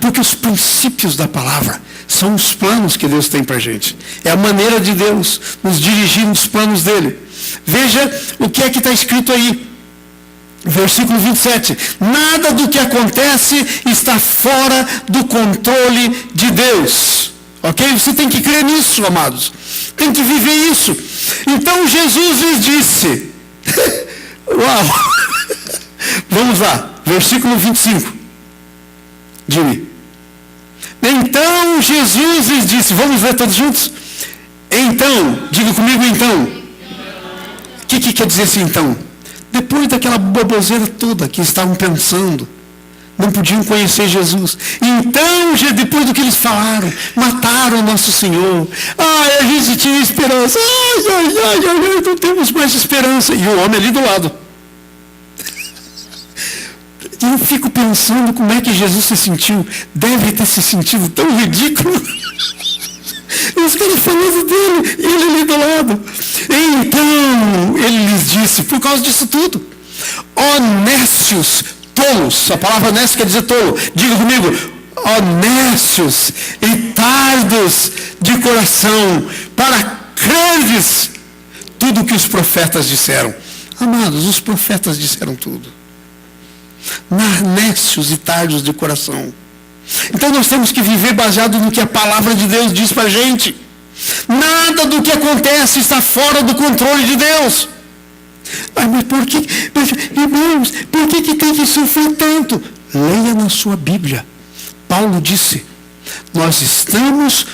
Porque os princípios da palavra são os planos que Deus tem para a gente. É a maneira de Deus nos dirigir nos planos dele. Veja o que é que está escrito aí. Versículo 27. Nada do que acontece está fora do controle de Deus. Ok? Você tem que crer nisso, amados. Tem que viver isso. Então Jesus lhes disse. Uau! Vamos lá. Versículo 25. Jimmy. Então Jesus lhes disse. Vamos ler todos juntos? Então. Diga comigo então. O que quer dizer assim então? Depois daquela baboseira toda que estavam pensando, não podiam conhecer Jesus. Então, depois do que eles falaram, mataram o nosso Senhor. A gente tinha esperança. Não temos mais esperança. E o homem ali do lado. E eu fico pensando como é que Jesus se sentiu. Deve ter se sentido tão ridículo. Os caras falando dele, e ele ali do lado. Então, ele lhes disse, por causa disso tudo, ó nécios, tolos, a palavra nécio quer dizer tolo, diga comigo, ó nécios e tardos de coração, para crerdes tudo o que os profetas disseram. Amados, os profetas disseram tudo. Nécios e tardos de coração. Então nós temos que viver baseado no que a palavra de Deus diz para a gente. Nada do que acontece está fora do controle de Deus. Mas por que, irmãos, por que tem que sofrer tanto? Leia na sua Bíblia. Paulo disse, nós estamos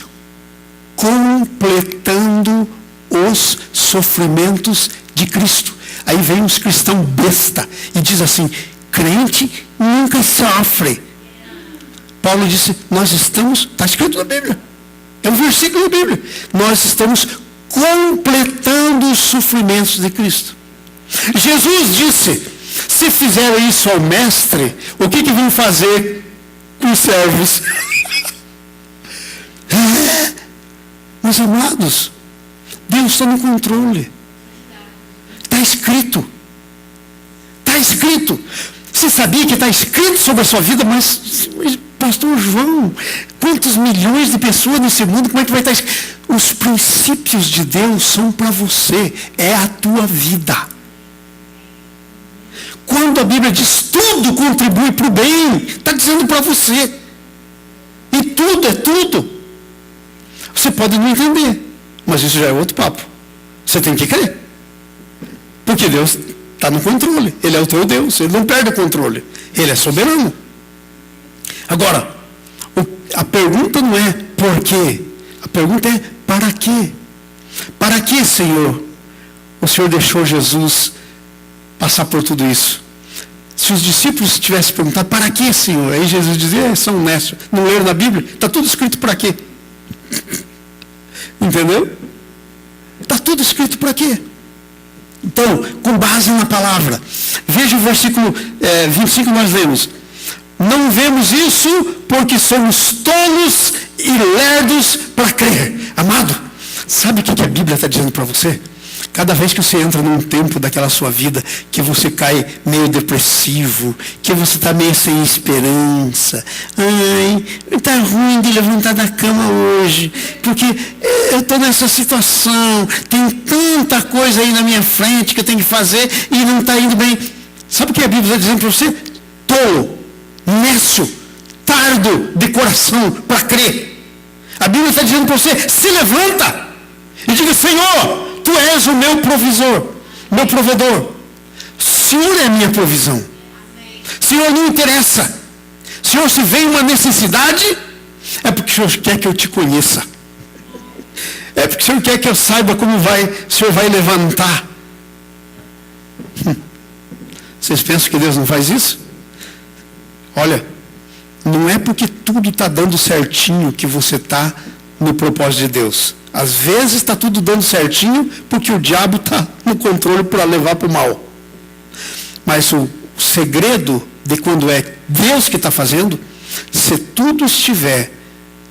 completando os sofrimentos de Cristo. Aí vem uns cristãos besta e diz assim, crente nunca sofre. Paulo disse, nós estamos, está escrito na Bíblia, é um versículo da Bíblia, nós estamos completando os sofrimentos de Cristo. Jesus disse, se fizerem isso ao mestre, o que vão fazer com os servos? Meus amados, Deus está no controle. Está escrito. Está escrito. Você sabia que está escrito sobre a sua vida, mas pastor João, quantos milhões de pessoas nesse mundo, como é que vai estar escrito? Os princípios de Deus são para você, é a tua vida. Quando a Bíblia diz tudo contribui para o bem, está dizendo para você. E tudo é tudo. Você pode não entender, mas isso já é outro papo. Você tem que crer. Porque Deus está no controle. Ele é o teu Deus. Ele não perde o controle. Ele é soberano. Agora, a pergunta não é por quê. A pergunta é para quê? Para que, Senhor, o Senhor deixou Jesus passar por tudo isso? Se os discípulos tivessem perguntado, para que, Senhor? Aí Jesus dizia, são nécios. Não leram na Bíblia? Está tudo escrito para quê? Entendeu? Está tudo escrito para quê? Então, com base na palavra, veja o versículo 25 nós lemos. Não vemos isso porque somos tolos e lerdos para crer. Amado, sabe o que a Bíblia está dizendo para você? Cada vez que você entra num tempo daquela sua vida, que você cai meio depressivo, que você está meio sem esperança. Ai, está ruim de levantar da cama hoje, porque eu estou nessa situação, tem tanta coisa aí na minha frente que eu tenho que fazer e não está indo bem. Sabe o que a Bíblia está dizendo para você? Tolo, nécio, tardo de coração para crer. A Bíblia está dizendo para você, se levanta e diga, Senhor, Tu és o meu provisor, meu provedor. Senhor é a minha provisão. Senhor, não interessa. Senhor, se vem uma necessidade, é porque o Senhor quer que eu te conheça. É porque o Senhor quer que eu saiba como o Senhor vai levantar. Vocês pensam que Deus não faz isso? Olha, não é porque tudo está dando certinho que você está no propósito de Deus. Às vezes está tudo dando certinho porque o diabo está no controle para levar para o mal. Mas o segredo de quando é Deus que está fazendo, se tudo estiver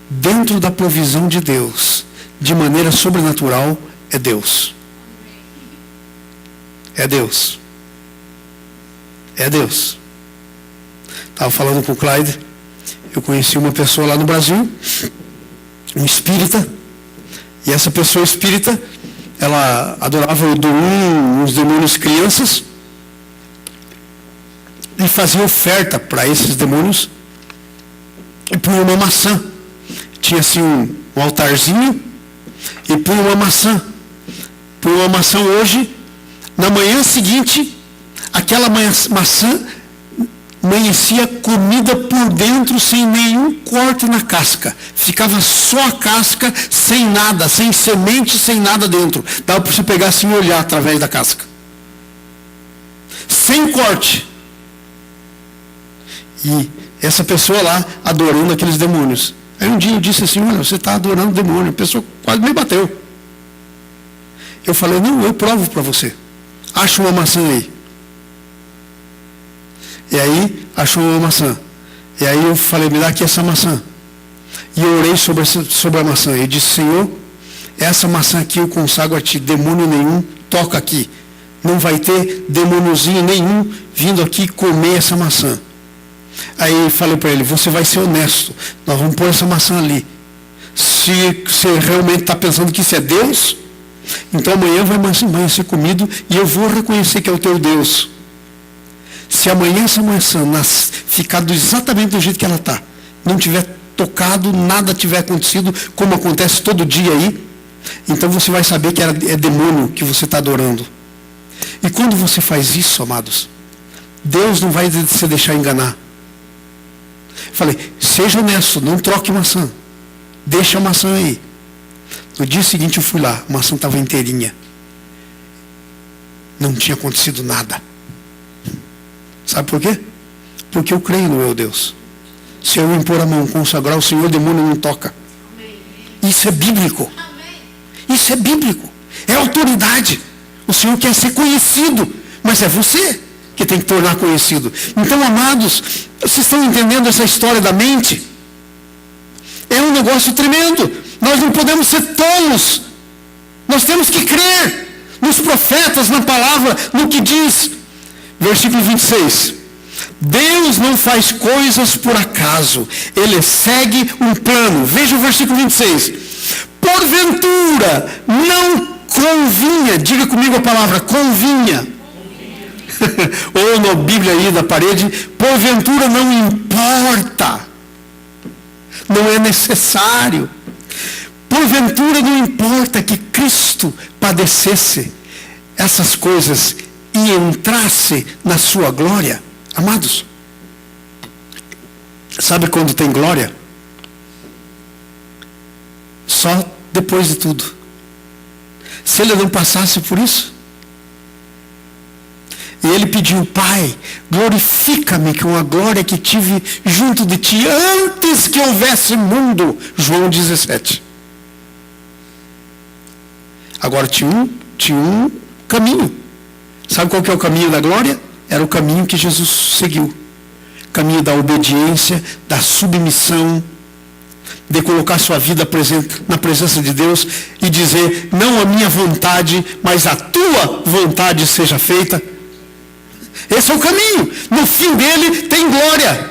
dentro da provisão de Deus, de maneira sobrenatural, é Deus. É Deus. É Deus. Estava falando com o Clyde, eu conheci uma pessoa lá no Brasil, um espírita, e essa pessoa espírita, ela adorava o Odum, os demônios crianças, e fazia oferta para esses demônios, e punha uma maçã. Tinha assim um altarzinho, e punha uma maçã. Punha uma maçã hoje, na manhã seguinte, aquela maçã amanhecia comida por dentro, sem nenhum corte na casca. Ficava só a casca, sem nada, sem semente, sem nada dentro. Dava para você pegar assim e olhar através da casca. Sem corte. E essa pessoa lá, adorando aqueles demônios. Aí um dia eu disse assim, olha, você está adorando demônio. A pessoa quase me bateu. Eu falei, não, eu provo para você. Acha uma maçã aí. E aí, achou uma maçã. E aí eu falei, me dá aqui essa maçã. E eu orei sobre a maçã. E disse, Senhor, essa maçã aqui eu consagro a Ti. Demônio nenhum toca aqui. Não vai ter demôniozinho nenhum vindo aqui comer essa maçã. Aí eu falei para ele, você vai ser honesto. Nós vamos pôr essa maçã ali. Se você realmente está pensando que isso é Deus, então amanhã vai ser comido e eu vou reconhecer que é o teu Deus. Se amanhã essa maçã ficar exatamente do jeito que ela está, não tiver tocado, nada tiver acontecido, como acontece todo dia aí, então você vai saber que é demônio que você está adorando. E quando você faz isso, amados, Deus não vai se deixar enganar. Falei, seja honesto, não troque maçã. Deixa a maçã aí. No dia seguinte eu fui lá, a maçã estava inteirinha. Não tinha acontecido nada. Sabe por quê? Porque eu creio no meu Deus. Se eu impor a mão, consagrar o Senhor, o demônio não toca. Isso é bíblico. Isso é bíblico. É autoridade. O Senhor quer ser conhecido, mas é você que tem que tornar conhecido. Então, amados, vocês estão entendendo essa história da mente? É um negócio tremendo. Nós não podemos ser tolos. Nós temos que crer nos profetas, na palavra, no que diz. Versículo 26. Deus não faz coisas por acaso. Ele segue um plano. Veja o versículo 26. Porventura não convinha, diga comigo a palavra, convinha. Ou na Bíblia aí da parede, porventura não importa. Não é necessário. Porventura não importa que Cristo padecesse essas coisas e entrasse na sua glória. Amados, sabe quando tem glória? Só depois de tudo. Se ele não passasse por isso, e ele pediu, Pai, glorifica-me com a glória que tive junto de ti antes que houvesse mundo. João 17. Agora tinha um caminho. Sabe qual que é o caminho da glória? Era o caminho que Jesus seguiu. Caminho da obediência, da submissão. de colocar sua vida na presença de Deus e dizer, não a minha vontade, mas a tua vontade seja feita. Esse é o caminho. No fim dele tem glória.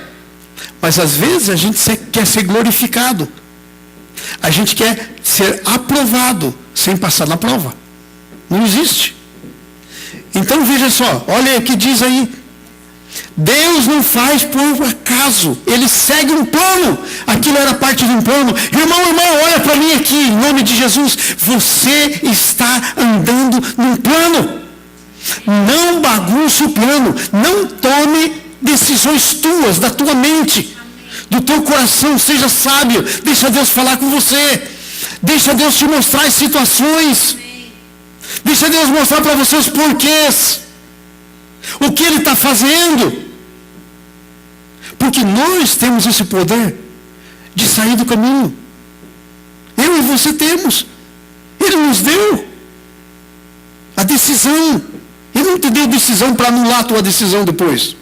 Mas às vezes a gente quer ser glorificado. A gente quer ser aprovado sem passar na prova. Não existe. Então veja só, olha o que diz aí. Deus não faz por acaso. Ele segue um plano. Aquilo era parte de um plano. Irmão, olha para mim aqui, em nome de Jesus. Você está andando num plano. Não bagunce o plano. Não tome decisões tuas, da tua mente, do teu coração. Seja sábio. Deixa Deus falar com você. Deixa Deus te mostrar as situações. Deixa Deus mostrar para você os porquês. O que Ele está fazendo. Porque nós temos esse poder de sair do caminho. Eu e você temos. Ele nos deu a decisão. Ele não te deu decisão para anular a tua decisão depois.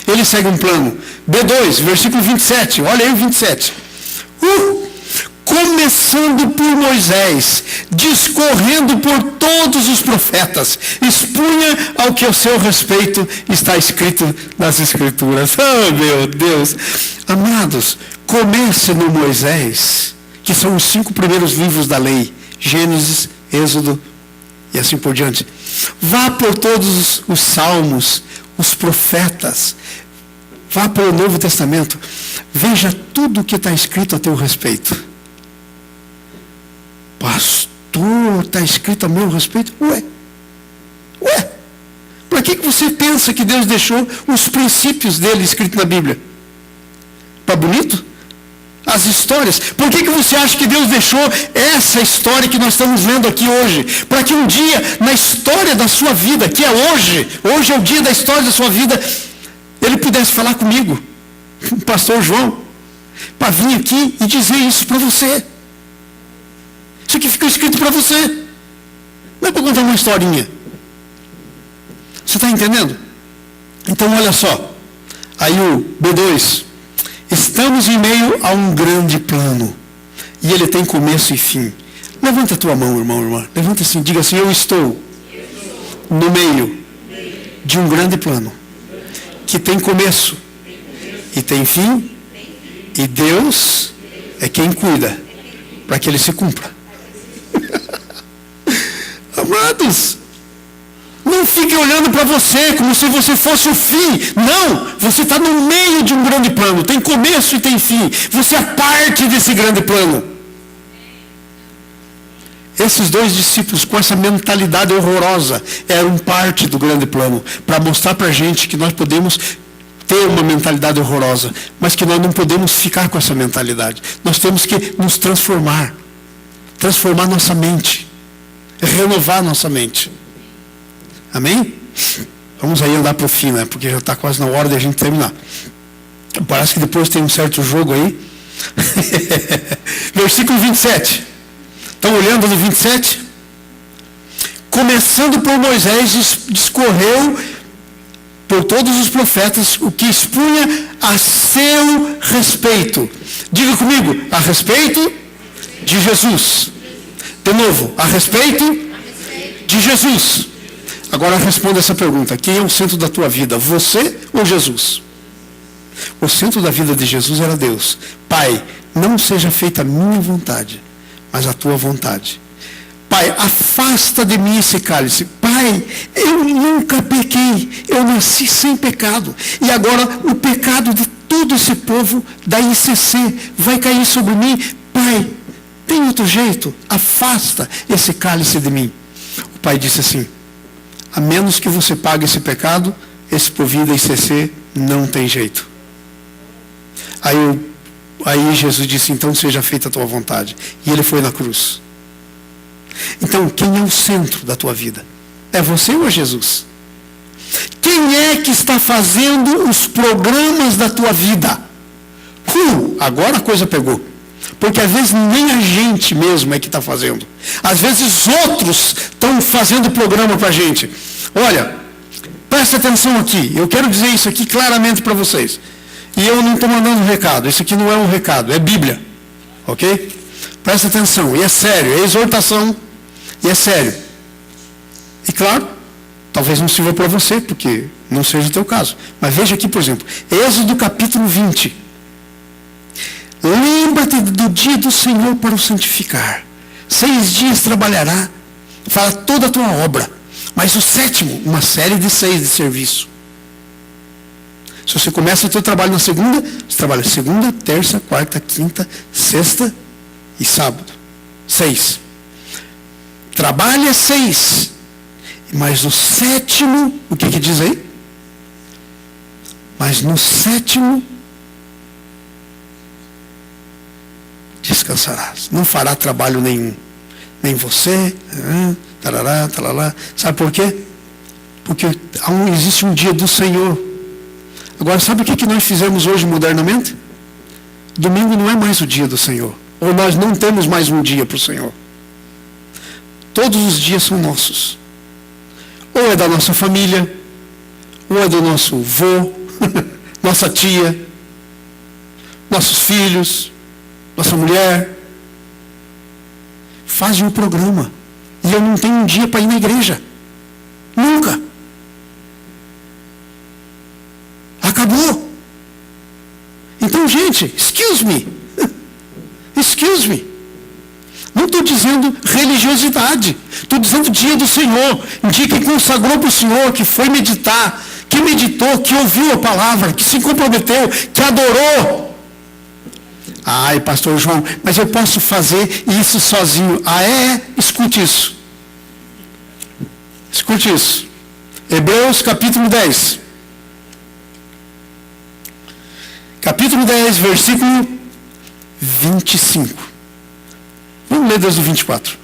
Ele segue um plano. B2, versículo 27. Olha aí o 27. Começando por Moisés, discorrendo por todos os profetas, expunha ao que ao seu respeito está escrito nas Escrituras. Oh, meu Deus! Amados, comece no Moisés, que são os 5 primeiros livros da lei, Gênesis, Êxodo e assim por diante. Vá por todos os salmos, os profetas, vá pelo Novo Testamento, veja tudo o que está escrito a teu respeito. Pastor, está escrito a meu respeito? Ué, para que você pensa que Deus deixou os princípios dele escritos na Bíblia? Para bonito? As histórias. Por que você acha que Deus deixou essa história que nós estamos lendo aqui hoje? Para que um dia, na história da sua vida, que é hoje é o dia da história da sua vida, Ele pudesse falar comigo, o pastor João, para vir aqui e dizer isso para você. Isso aqui ficou escrito para você. Não é para contar uma historinha. Você está entendendo? Então olha só. Aí o B2. Estamos em meio a um grande plano. E ele tem começo e fim. Levanta a tua mão, irmão, irmã. Levanta assim, diga assim, eu estou no meio de um grande plano. Que tem começo e tem fim. E Deus é quem cuida para que ele se cumpra. Amados, não fique olhando para você como se você fosse o fim. Não, você está no meio de um grande plano. Tem começo e tem fim. Você é parte desse grande plano. Esses 2 discípulos com essa mentalidade horrorosa eram parte do grande plano, para mostrar para a gente que nós podemos ter uma mentalidade horrorosa, mas que nós não podemos ficar com essa mentalidade. Nós temos que nos transformar nossa mente, renovar nossa mente. Amém? Vamos aí andar para o fim, né? Porque já está quase na hora de a gente terminar. Parece que depois tem um certo jogo aí. Versículo 27. Estão olhando no 27? Começando por Moisés, discorreu por todos os profetas o que expunha a seu respeito. Diga comigo, a respeito de Jesus. De novo, a respeito de Jesus. Agora responda essa pergunta. Quem é o centro da tua vida? Você ou Jesus? O centro da vida de Jesus era Deus. Pai, não seja feita a minha vontade, mas a tua vontade. Pai, afasta de mim esse cálice. Pai, eu nunca pequei. Eu nasci sem pecado. E agora o pecado de todo esse povo da ICC vai cair sobre mim. Pai, tem outro jeito? Afasta esse cálice de mim. O pai disse assim, a menos que você pague esse pecado, esse povinho da ICC não tem jeito. Aí Jesus disse, então seja feita a tua vontade. E ele foi na cruz. Então, quem é o centro da tua vida? É você ou é Jesus? Quem é que está fazendo os programas da tua vida? Agora a coisa pegou. Porque às vezes nem a gente mesmo é que está fazendo. Às vezes outros estão fazendo o programa para a gente. Olha, presta atenção aqui. Eu quero dizer isso aqui claramente para vocês. E eu não estou mandando um recado. Isso aqui não é um recado, é Bíblia. Ok? Presta atenção, e é sério, é exortação, e é sério. E claro, talvez não sirva para você, porque não seja o teu caso. Mas veja aqui, por exemplo, Êxodo capítulo 20. Lembra-te do dia do Senhor para o santificar. 6 dias trabalhará, fará toda a tua obra. Mas o 7º, uma série de 6 de serviço. Se você começa o teu trabalho na segunda, você trabalha segunda, terça, quarta, quinta, sexta e sábado. 6. Trabalha 6. Mas no 7º, o que diz aí? Mas no 7º, descansarás. Não fará trabalho nenhum. Nem você, tarará, talalá. Sabe por quê? Porque existe um dia do Senhor. Agora, sabe o que nós fizemos hoje modernamente? Domingo não é mais o dia do Senhor. Ou nós não temos mais um dia para o Senhor. Todos os dias são nossos. Ou é da nossa família, ou é do nosso vô, nossa tia, nossos filhos, nossa mulher. Fazem um programa. E eu não tenho um dia para ir na igreja. Nunca. Acabou. Então, gente, excuse me. Excuse me. Não estou dizendo religiosidade. Estou dizendo dia do Senhor. Dia que consagrou para o Senhor, que foi meditar, que meditou, que ouviu a palavra, que se comprometeu, que adorou. Ai, pastor João, mas eu posso fazer isso sozinho. Ah, é? Escute isso. Escute isso. Hebreus capítulo 10. Capítulo 10, versículo 25. Vamos ler desde o 24.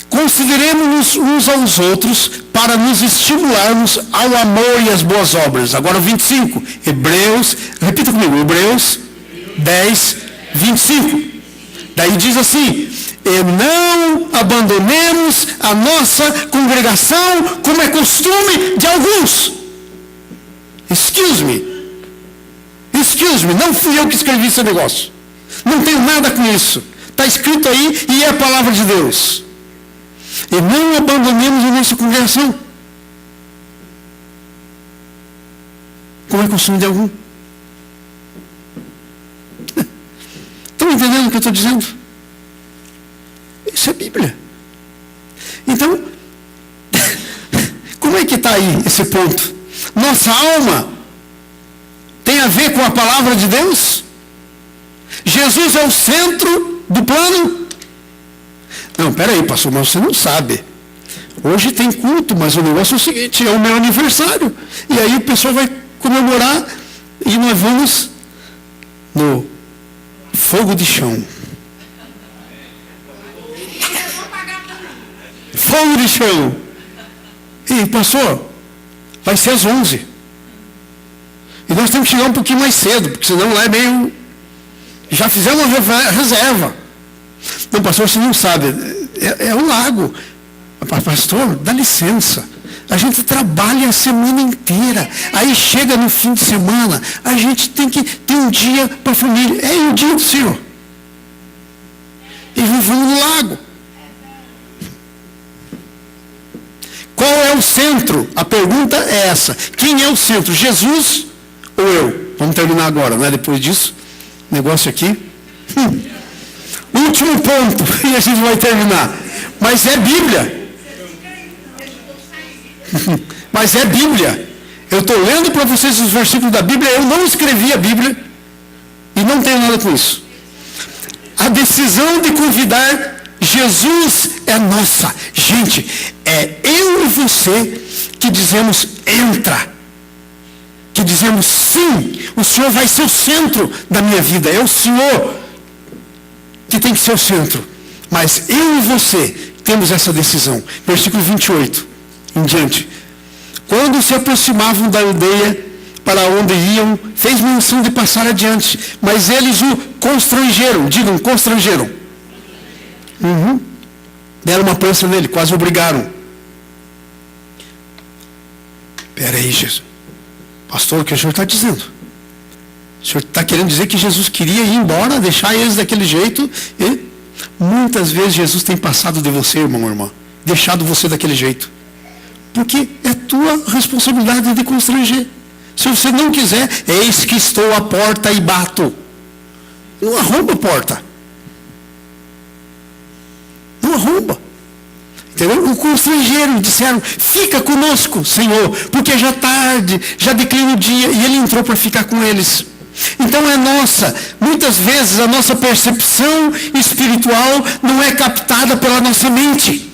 Consideremos-nos uns aos outros para nos estimularmos ao amor e às boas obras. Agora o 25. Hebreus, repita comigo, Hebreus 10, 25. Daí diz assim: e não abandonemos a nossa congregação, como é costume de alguns. Excuse me, não fui eu que escrevi esse negócio. Não tenho nada com isso. Está escrito aí e é a palavra de Deus. E não abandonemos a nossa congregação, como é costume de algum. Estão entendendo o que eu estou dizendo? Isso é Bíblia. Então, como é que está aí esse ponto? Nossa alma tem a ver com a palavra de Deus? Jesus é o centro do plano? Não, peraí, pastor, mas você não sabe. Hoje tem culto, mas o negócio é o seguinte, é o meu aniversário. E aí o pessoal vai comemorar e nós vamos no fogo de chão. Fogo de chão. E pastor, vai ser às 11. E nós temos que chegar um pouquinho mais cedo, porque senão lá é meio... Já fizemos uma reserva. Não, pastor, você não sabe. É um lago. Pastor, dá licença. A gente trabalha a semana inteira. Aí chega no fim de semana, a gente tem que ter um dia para a família. É o dia do Senhor. E vamos no lago. Qual é o centro? A pergunta é essa. Quem é o centro? Jesus ou eu? Vamos terminar agora, né? Depois disso, negócio aqui. Último ponto, e a gente vai terminar. Mas é Bíblia. Mas é Bíblia. Eu estou lendo para vocês os versículos da Bíblia. Eu não escrevi a Bíblia e não tenho nada com isso. A decisão de convidar Jesus é nossa. Gente, é eu e você que dizemos entra. Que dizemos sim, o Senhor vai ser o centro da minha vida. É o Senhor que tem que ser o centro. Mas eu e você temos essa decisão. Versículo 28 em diante. Quando se aproximavam da aldeia para onde iam, fez menção de passar adiante, mas eles o constrangeram. Digam, constrangeram. Deram uma prancha nele, quase obrigaram. Espera aí, Jesus. Pastor, o que o senhor está dizendo? O senhor está querendo dizer que Jesus queria ir embora, deixar eles daquele jeito? E muitas vezes Jesus tem passado de você, irmão, irmã, deixado você daquele jeito. Porque é tua responsabilidade de constranger. Se você não quiser, eis que estou à porta e bato. Não arromba a porta. Não arromba. Entendeu? O constrangeram, disseram, fica conosco, Senhor, porque já tarde, já declina o dia, e ele entrou para ficar com eles. Então é nossa, muitas vezes a nossa percepção espiritual não é captada pela nossa mente.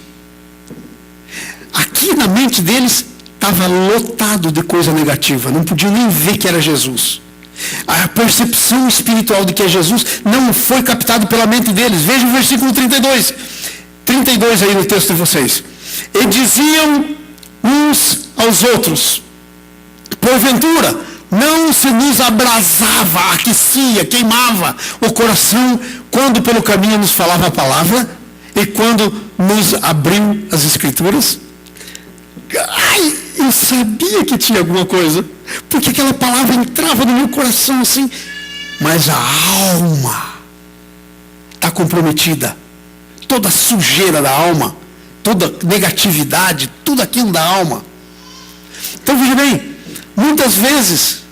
Aqui na mente deles estava lotado de coisa negativa, não podiam nem ver que era Jesus. A percepção espiritual de que é Jesus não foi captada pela mente deles. Veja o versículo 32 aí no texto de vocês. E diziam uns aos outros, porventura, não se nos abrasava, aquecia, queimava o coração, quando pelo caminho nos falava a palavra, e quando nos abriu as Escrituras? Ai, eu sabia que tinha alguma coisa, porque aquela palavra entrava no meu coração assim, mas a alma está comprometida. Toda a sujeira da alma, toda a negatividade, tudo aquilo da alma. Então veja bem, muitas vezes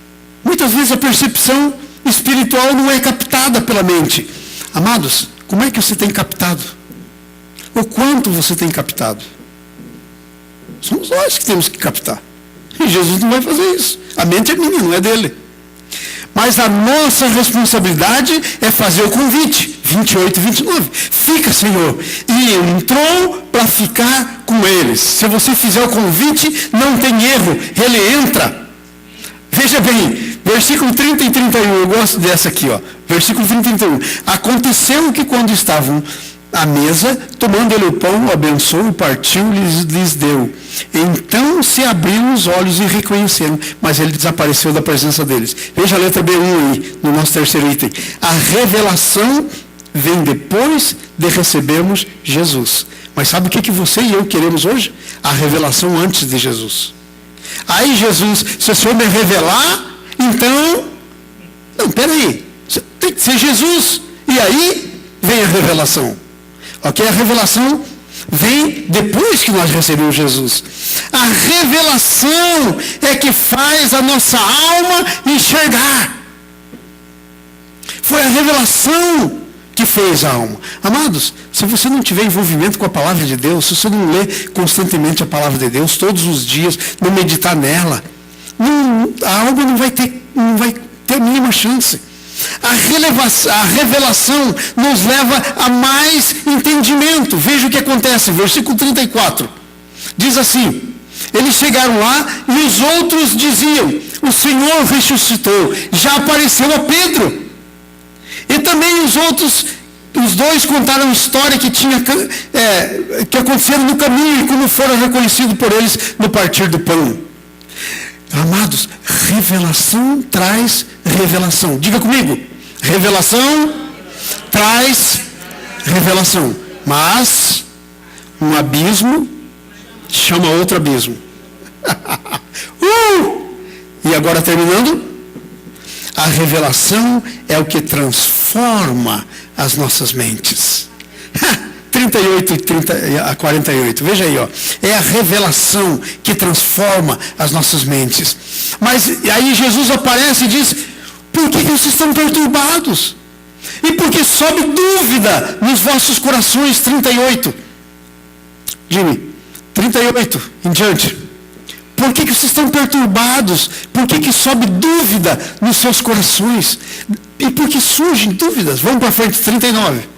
a percepção espiritual não é captada pela mente. Amados, como é que você tem captado? O quanto você tem captado? Somos nós que temos que captar. E Jesus não vai fazer isso. A mente é minha, não é dele. Mas a nossa responsabilidade é fazer o convite. 28 e 29. Fica, Senhor. E entrou para ficar com eles. Se você fizer o convite, não tem erro. Ele entra. Veja bem, versículo 30 e 31. Eu gosto dessa aqui, ó. Versículo 30 e 31. Aconteceu que quando estavam à mesa, tomando ele o pão, o abençoou, partiu e lhes deu. Então se abriram os olhos e reconheceram, mas ele desapareceu da presença deles. Veja a letra B1 aí, no nosso terceiro item. A revelação vem depois de recebermos Jesus. Mas sabe o que você e eu queremos hoje? A revelação antes de Jesus. Aí Jesus, se o Senhor me revelar, então... Não, peraí. Tem que ser Jesus. E aí vem a revelação. Ok? A revelação vem depois que nós recebemos Jesus. A revelação é que faz a nossa alma enxergar. Foi a revelação que fez a alma. Amados, se você não tiver envolvimento com a palavra de Deus, se você não lê constantemente a palavra de Deus, todos os dias, não meditar nela, a alma não vai ter a mínima chance. A revelação nos leva a mais entendimento. Veja o que acontece, versículo 34. Diz assim, eles chegaram lá e os outros diziam, o Senhor ressuscitou, já apareceu a Pedro. E também os dois contaram a história que aconteceram no caminho e como foram reconhecidos por eles no partir do pão. Amados, revelação traz revelação. Diga comigo, revelação traz revelação. Mas um abismo chama outro abismo. E agora terminando, a revelação é o que transforma as nossas mentes. 38 a 48, veja aí, ó. É a revelação que transforma as nossas mentes. Mas aí Jesus aparece e diz, por que vocês estão perturbados? E porque sobe dúvida nos vossos corações, 38. Jimmy, 38 em diante. Por que vocês estão perturbados? Por que sobe dúvida nos seus corações? E por que surgem dúvidas? Vamos para frente, 39.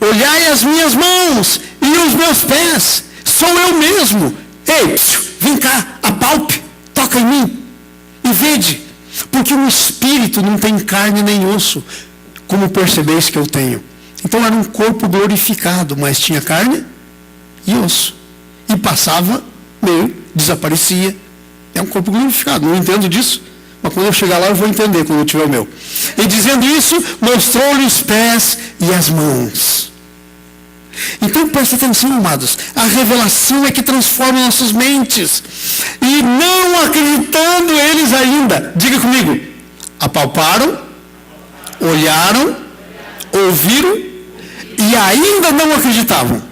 Olhai as minhas mãos e os meus pés, sou eu mesmo. Ei, vem cá, apalpe, toca em mim e vede, porque o espírito não tem carne nem osso, como percebeis que eu tenho. Então era um corpo glorificado, mas tinha carne e osso. E passava, meio, desaparecia. É um corpo glorificado, não entendo disso. Mas quando eu chegar lá eu vou entender quando eu tiver o meu. E dizendo isso, mostrou-lhe os pés e as mãos. Então presta atenção, amados. A revelação é que transforma nossas mentes. E não acreditando eles eles ainda, diga comigo, apalparam, olharam, ouviram e ainda não acreditavam.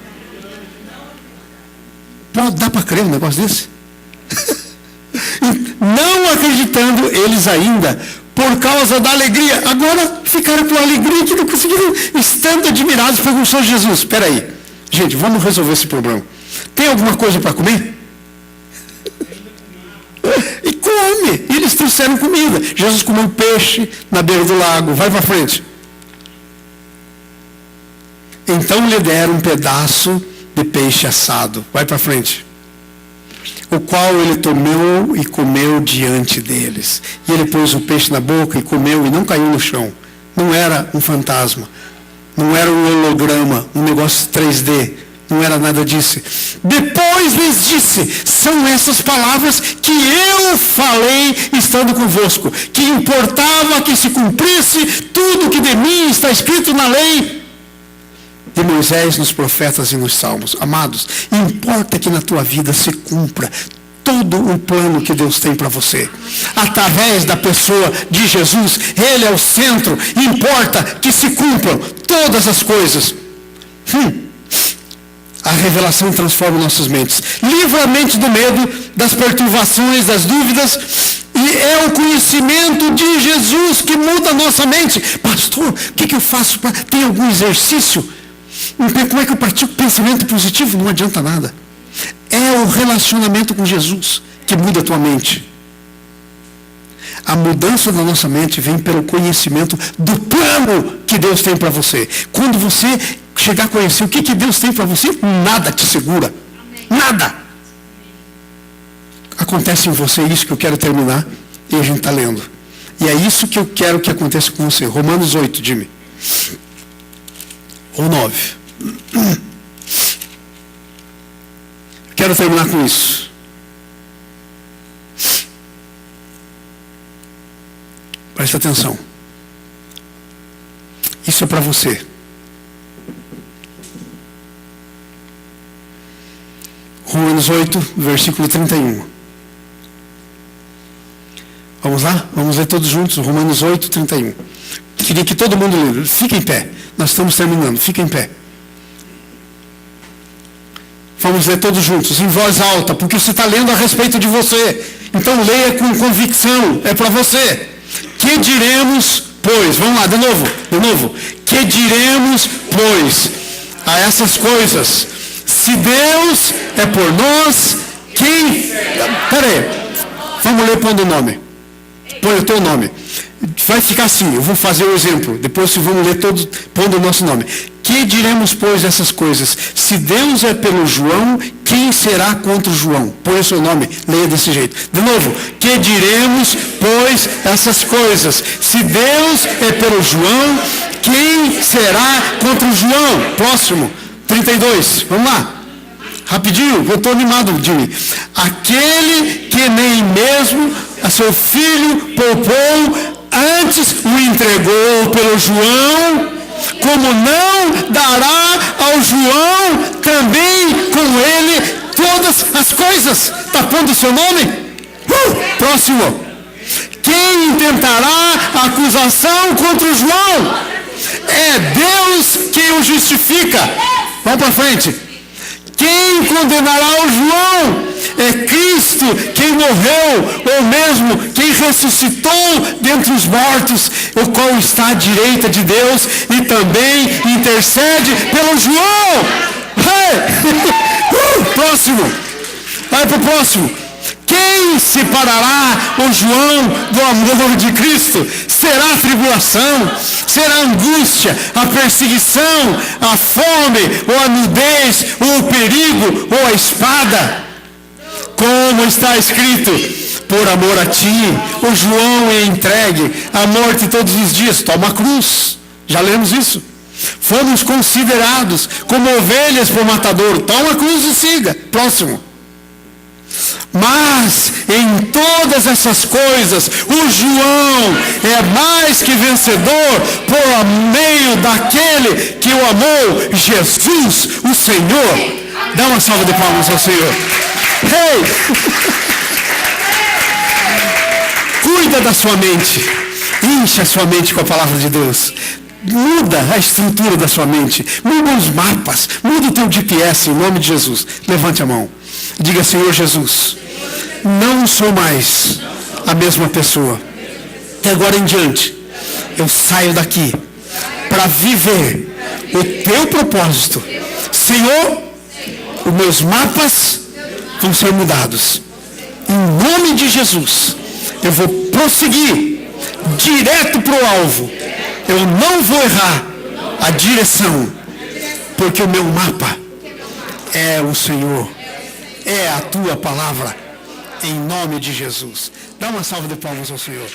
Pode dar para crer um negócio desse? Não acreditando eles ainda, por causa da alegria. Agora ficaram com alegria que não conseguiram, estando admirados, perguntou Jesus, espera aí, gente, vamos resolver esse problema. Tem alguma coisa para comer? E come. E eles trouxeram comida. Jesus comeu peixe na beira do lago. Vai para frente. Então lhe deram um pedaço de peixe assado. Vai para frente. O qual ele tomou e comeu diante deles. E ele pôs o peixe na boca e comeu e não caiu no chão. Não era um fantasma. Não era um holograma, um negócio 3D. Não era nada disso. Depois lhes disse, são essas palavras que eu falei estando convosco, que importava que se cumprisse tudo que de mim está escrito na lei de Moisés, nos profetas e nos salmos. Amados, importa que na tua vida se cumpra todo o plano que Deus tem para você. Através da pessoa de Jesus, Ele é o centro, importa que se cumpram todas as coisas. A revelação transforma nossas mentes. Livra a mente do medo, das perturbações, das dúvidas. E é o conhecimento de Jesus que muda a nossa mente. Pastor, o que eu faço? Tem algum exercício? Como é que eu pratico pensamento positivo? Não adianta nada. É o relacionamento com Jesus que muda a tua mente. A mudança da nossa mente vem pelo conhecimento do plano que Deus tem para você. Quando você chegar a conhecer o que Deus tem para você, nada te segura. Nada. Acontece em você isso que eu quero terminar e a gente está lendo. E é isso que eu quero que aconteça com você. Romanos 8, Jimmy. Ou 9. Quero terminar com isso. Presta atenção. Isso é para você. Romanos 8, versículo 31. Vamos lá? Vamos ler todos juntos. Romanos 8, 31. Queria que todo mundo lê. Fica em pé. Nós estamos terminando. Fica em pé. Vamos ler todos juntos, em voz alta, porque você está lendo a respeito de você. Então leia com convicção. É para você. Que diremos, pois? Vamos lá, de novo. Que diremos, pois, a essas coisas? Se Deus é por nós, quem... Espera aí. Vamos ler pondo o nome. Põe o teu nome. Vai ficar assim, eu vou fazer o exemplo. Depois vamos ler todos pondo o nosso nome. Que diremos, pois, essas coisas? Se Deus é pelo João, quem será contra o João? Põe o seu nome, leia desse jeito. De novo. Que diremos, pois, essas coisas? Se Deus é pelo João, quem será contra o João? Próximo. 32. Vamos lá. Rapidinho, eu estou animado, Jimmy. Aquele que nem mesmo a seu filho poupou, antes o entregou pelo João, como não dará ao João também com ele todas as coisas? Está pondo o seu nome? Próximo. Quem intentará acusação contra o João? É Deus quem o justifica. Vamos para frente. Quem condenará o João? É Cristo quem morreu, ou mesmo quem ressuscitou dentre os mortos, o qual está à direita de Deus e também intercede pelo João. Próximo. Vai para o próximo. Quem separará o João do amor de Cristo? Será a tribulação? Será a angústia, a perseguição, a fome, ou a nudez, ou o perigo, ou a espada? Como está escrito, por amor a ti, o João é entregue à morte todos os dias. Toma a cruz. Já lemos isso. Fomos considerados como ovelhas para o matador. Toma a cruz e siga. Próximo. Mas em todas essas coisas o João é mais que vencedor por meio daquele que o amou, Jesus, o Senhor. Dá uma salva de palmas ao Senhor. Hey! Cuida da sua mente. Enche a sua mente com a palavra de Deus. Muda a estrutura da sua mente. Muda os mapas. Muda o teu GPS em nome de Jesus. Levante a mão. Diga: Senhor Jesus, não sou mais a mesma pessoa. De agora em diante, eu saio daqui para viver o teu propósito. Senhor, os meus mapas vão ser mudados. Em nome de Jesus, eu vou prosseguir direto para o alvo. Eu não vou errar a direção, porque o meu mapa é o Senhor, é a tua palavra, em nome de Jesus. Dá uma salva de palmas ao Senhor.